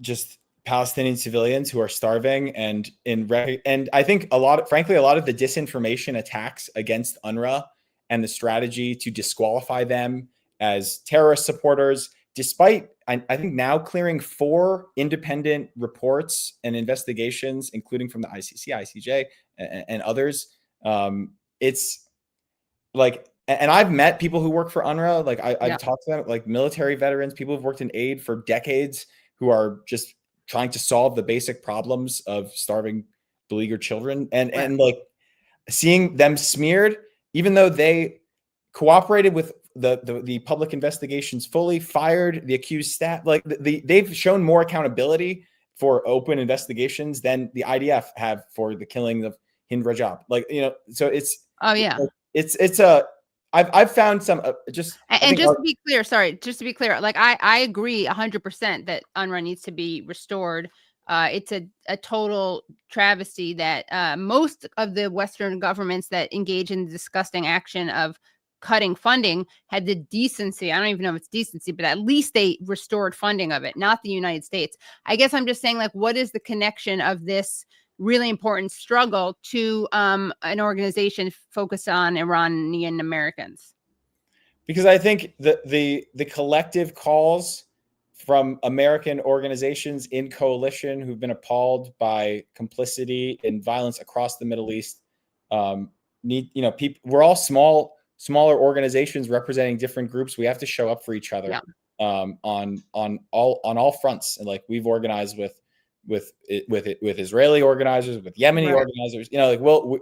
just Palestinian civilians who are starving, and I think frankly, a lot of the disinformation attacks against UNRWA and the strategy to disqualify them as terrorist supporters, despite I think now clearing 4 independent reports and investigations, including from the ICC, ICJ, and others. It's like, and I've met people who work for UNRWA. Like I've talked to them, like military veterans, people who've worked in aid for decades, who are just trying to solve the basic problems of starving, beleaguered children, and like seeing them smeared, even though they cooperated with the public investigations fully, fired the accused staff. Like they've shown more accountability for open investigations than the IDF have for the killing of Hind Rajab. Like, so it's I've found some just to be clear, like I agree 100% that UNRWA needs to be restored. It's a total travesty that most of the Western governments that engage in the disgusting action of cutting funding had the decency. I don't even know if it's decency, but at least they restored funding of it, not the United States. I guess I'm just saying, like, what is the connection of this really important struggle to an organization focused on Iranian Americans? Because I think the collective calls from American organizations in coalition who've been appalled by complicity in violence across the Middle East people. We're all smaller organizations representing different groups. We have to show up for each other on all fronts. And like we've organized with Israeli organizers, with Yemeni organizers,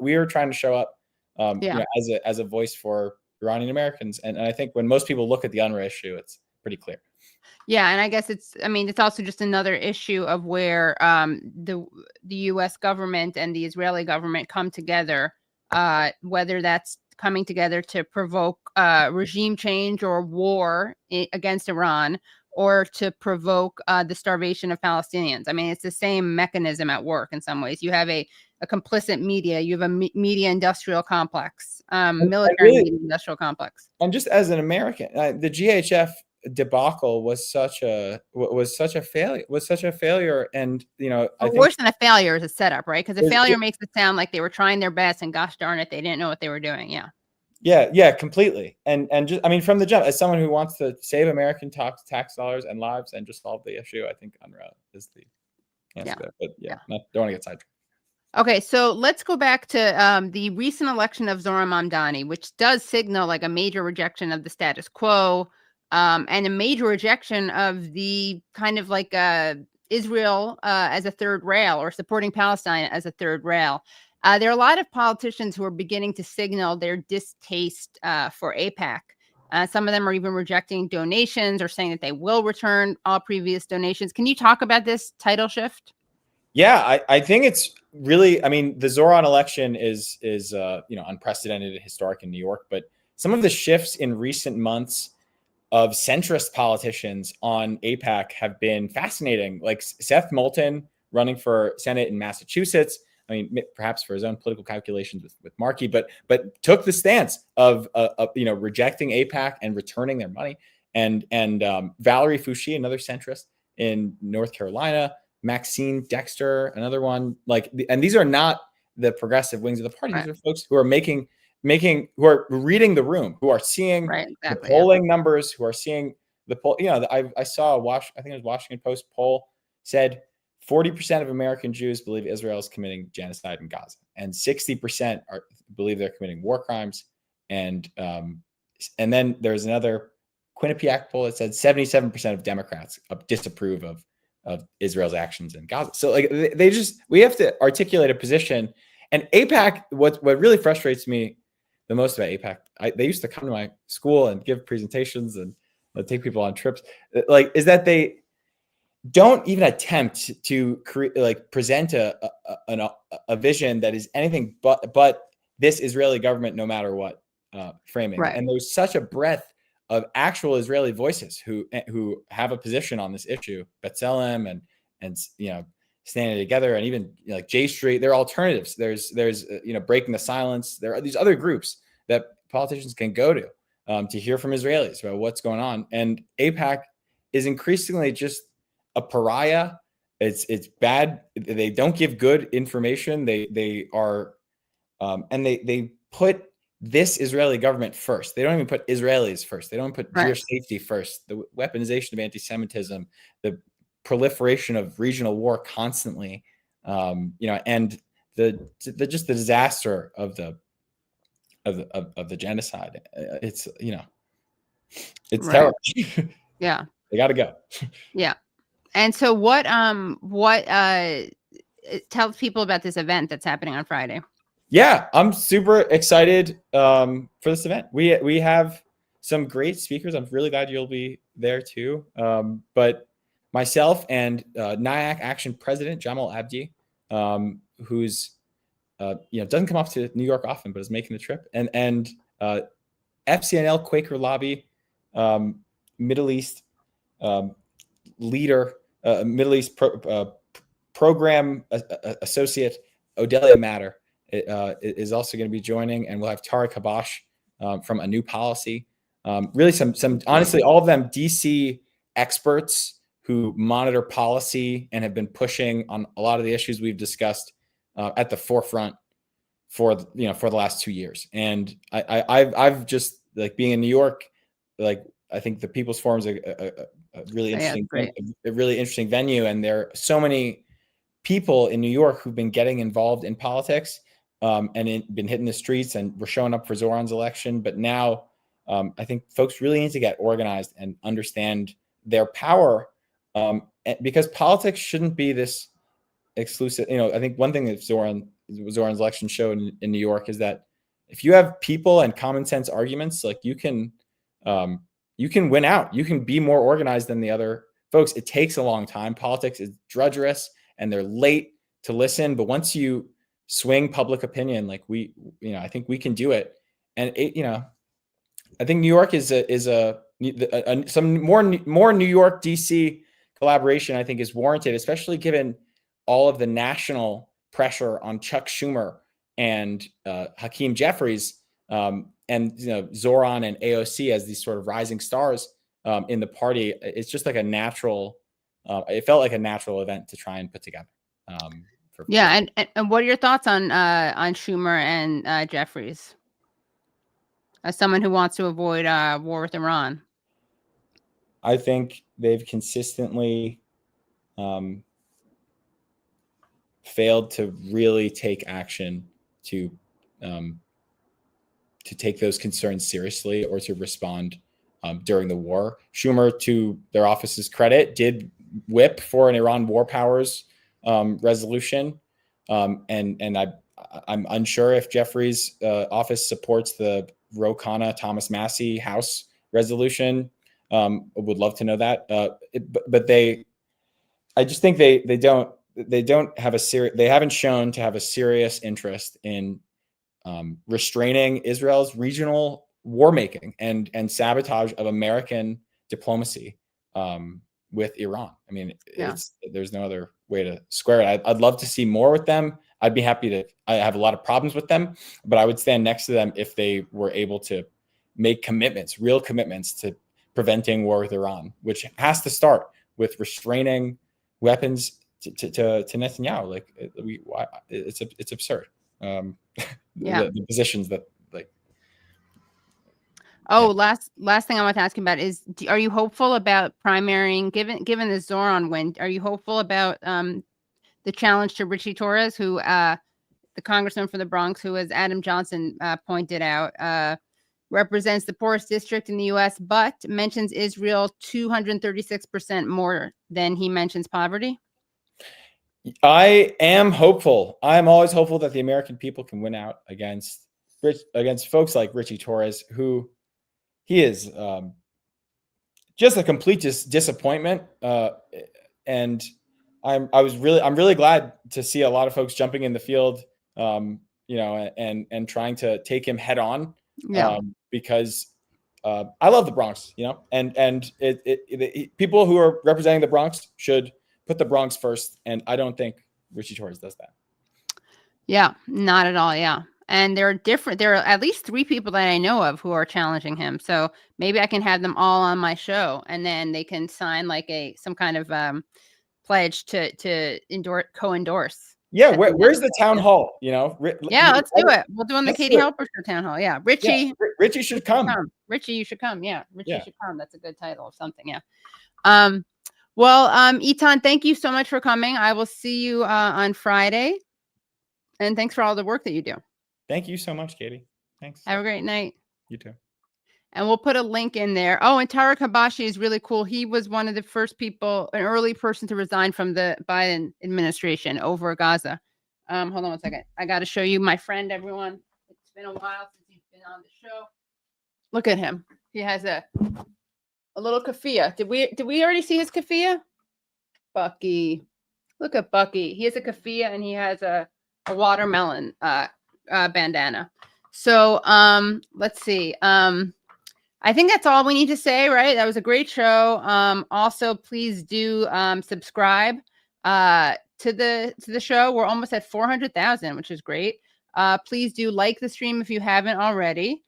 we are trying to show up as a voice for Iranian Americans. And I think when most people look at the UNRWA issue, it's pretty clear. Yeah, and I guess it's also just another issue of where the U.S. government and the Israeli government come together, whether that's coming together to provoke regime change or war against Iran, or to provoke the starvation of Palestinians. I mean, it's the same mechanism at work in some ways. You have a complicit media, you have a media industrial complex, military media industrial complex. And just as an American, the GHF debacle was such a failure, and I think worse than a failure is a setup, right? Because a failure makes it sound like they were trying their best, and gosh darn it, they didn't know what they were doing. Yeah, completely. And just from the jump, as someone who wants to save American tax dollars and lives and just solve the issue, I think UNRWA is the answer there. But don't want to get sidetracked. Okay, so let's go back to the recent election of Zohran Mamdani, which does signal like a major rejection of the status quo, and a major rejection of the kind of like Israel as a third rail, or supporting Palestine as a third rail. There are a lot of politicians who are beginning to signal their distaste for AIPAC. Some of them are even rejecting donations or saying that they will return all previous donations. Can you talk about this title shift? Yeah, I think it's really, the Zohran election is unprecedented and historic in New York, but some of the shifts in recent months of centrist politicians on AIPAC have been fascinating. Like Seth Moulton running for Senate in Massachusetts. Perhaps for his own political calculations with Markey, but took the stance of rejecting AIPAC and returning their money. And Valerie Foushee, another centrist in North Carolina, Maxine Dexter, another one. And these are not the progressive wings of the party. These are folks who are who are reading the room, who are seeing the polling numbers, who are seeing the poll. I saw I think it was Washington Post poll said 40% of American Jews believe Israel is committing genocide in Gaza, and 60% believe they're committing war crimes. And then there's another Quinnipiac poll that said 77% of Democrats disapprove of Israel's actions in Gaza. So we have to articulate a position. And AIPAC, what really frustrates me the most about AIPAC, they used to come to my school and give presentations and take people on trips, is that don't even attempt to present a vision that is anything but this Israeli government, no matter what, framing. Right. And there's such a breadth of actual Israeli voices who have a position on this issue. B'Tselem and Standing Together, and even like J Street. There are alternatives. There's Breaking the Silence. There are these other groups that politicians can go to hear from Israelis about what's going on. And AIPAC is increasingly just a pariah. It's bad. They don't give good information. They are and they put this Israeli government first. They don't even put Israelis first. They don't put Jewish safety first. The weaponization of anti-Semitism, the proliferation of regional war constantly, and the disaster of the genocide. It's terrible. Yeah. They got to go. Yeah. And so what tells people about this event that's happening on Friday? Yeah, I'm super excited for this event. We have some great speakers. I'm really glad you'll be there too. But myself and NIAC Action President Jamal Abdi, who's doesn't come up to New York often, but is making the trip, and FCNL Quaker Lobby Middle East leader, Middle East program associate Odelia Matter is also going to be joining, and we'll have Tariq Habash from A New Policy. Really, some honestly, all of them DC experts who monitor policy and have been pushing on a lot of the issues we've discussed at the forefront for the last 2 years. And I've just, like, being in New York, like, I think the People's Forum is a really interesting, a really interesting venue, and there are so many people in New York who've been getting involved in politics and been hitting the streets, and we're showing up for Zohran's election. But now I think folks really need to get organized and understand their power, because politics shouldn't be this exclusive. I think one thing that Zohran's election showed in New York is that if you have people and common sense arguments, like, you can win out. You can be more organized than the other folks. It takes a long time. Politics is drudgerous, and they're late to listen. But once you swing public opinion, like I think we can do it. And I think New York is some more New York DC collaboration, I think, is warranted, especially given all of the national pressure on Chuck Schumer and Hakeem Jeffries, and Zohran and AOC as these sort of rising stars in the party. It's just like a natural. It felt like a natural event to try and put together. And what are your thoughts on Schumer and Jeffries, as someone who wants to avoid war with Iran? I think they've consistently failed to really take action to take those concerns seriously, or to respond during the war. Schumer, to their office's credit, did whip for an Iran war powers resolution, and I'm unsure if Jeffries' office supports the Ro Khanna Thomas Massie House resolution. Would love to know that, but I just think they don't have they haven't shown to have a serious interest in restraining Israel's regional war making and sabotage of American diplomacy with Iran. I mean, there's no other way to square it. I'd love to see more with them. I'd be happy to. I have a lot of problems with them, but I would stand next to them if they were able to make real commitments to preventing war with Iran, which has to start with restraining weapons to Netanyahu. Like, it's absurd. The positions that, like. Last thing I want to ask you about is, are you hopeful about primarying, given the Zohran win? Are you hopeful about the challenge to Ritchie Torres, who the congressman from the Bronx, who, as Adam Johnson pointed out, represents the poorest district in the U.S., but mentions Israel 236% more than he mentions poverty? I am hopeful. I'm always hopeful that the American people can win out against folks like Ritchie Torres, who he is just a complete disappointment. I'm really glad to see a lot of folks jumping in the field, you know, and trying to take him head on, because I love the Bronx, you know, and people who are representing the Bronx should put the Bronx first, and I don't think Ritchie Torres does that. Yeah, not at all. Yeah. And there are at least 3 people that I know of who are challenging him. So maybe I can have them all on my show, and then they can sign like some kind of pledge to co-endorse. Yeah, where's the town hall? You know, yeah, let's do it. We'll do on the Katie Halper Show town hall. Yeah, Ritchie. Yeah, Ritchie should come. Ritchie, you should come. Yeah, Ritchie should come. That's a good title of something. Yeah. Well, Etan, thank you so much for coming. I will see you on Friday, and thanks for all the work that you do. Thank you so much, Katie. Thanks. Have a great night. You too. And we'll put a link in there. Oh, and Tariq Habashi is really cool. He was one of the first people, an early person to resign from the Biden administration over Gaza. Hold on one second. I got to show you my friend, everyone. It's been a while since he's been on the show. Look at him. He has a little keffiyeh. Did we already see his keffiyeh? Bucky. Look at Bucky. He has a keffiyeh and he has a watermelon bandana. So let's see. I think that's all we need to say, right? That was a great show. Also, please do subscribe to the show. We're almost at 400,000, which is great. Please do like the stream if you haven't already.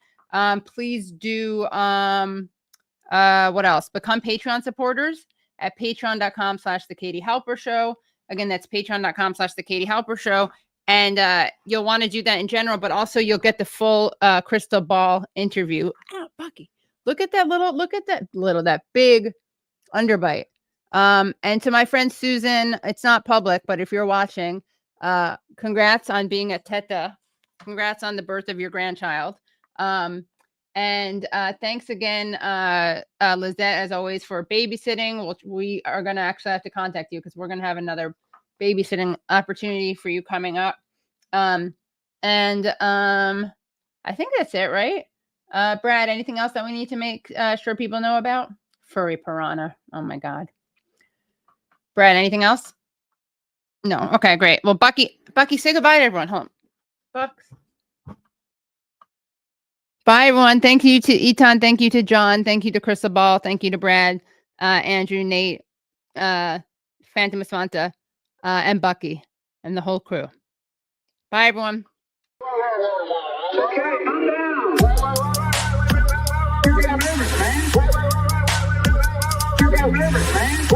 Please do what else? Become Patreon supporters at patreon.com/The Katie Halper Show. Again, that's patreon.com/The Katie Halper Show. And you'll want to do that in general, but also you'll get the full Krystal Ball interview. Oh, Bucky. Look at that big underbite. And to my friend Susan, it's not public, but if you're watching, congrats on being a teta. Congrats on the birth of your grandchild. And thanks again, Lizette, as always, for babysitting. We are going to actually have to contact you because we're going to have another babysitting opportunity for you coming up. I think that's it, right? Brad, anything else that we need to make sure people know about? Furry piranha. Oh my God. Brad, anything else? No. Okay, great. Well, Bucky, say goodbye to everyone. Hold on. Bucks. Bye, everyone. Thank you to Etan. Thank you to John. Thank you to Krystal Ball. Thank you to Brad, Andrew, Nate, Phantom Asmanta, and Bucky, and the whole crew. Bye, everyone. Okay, I'm down. You got limits, man. You got limits, man.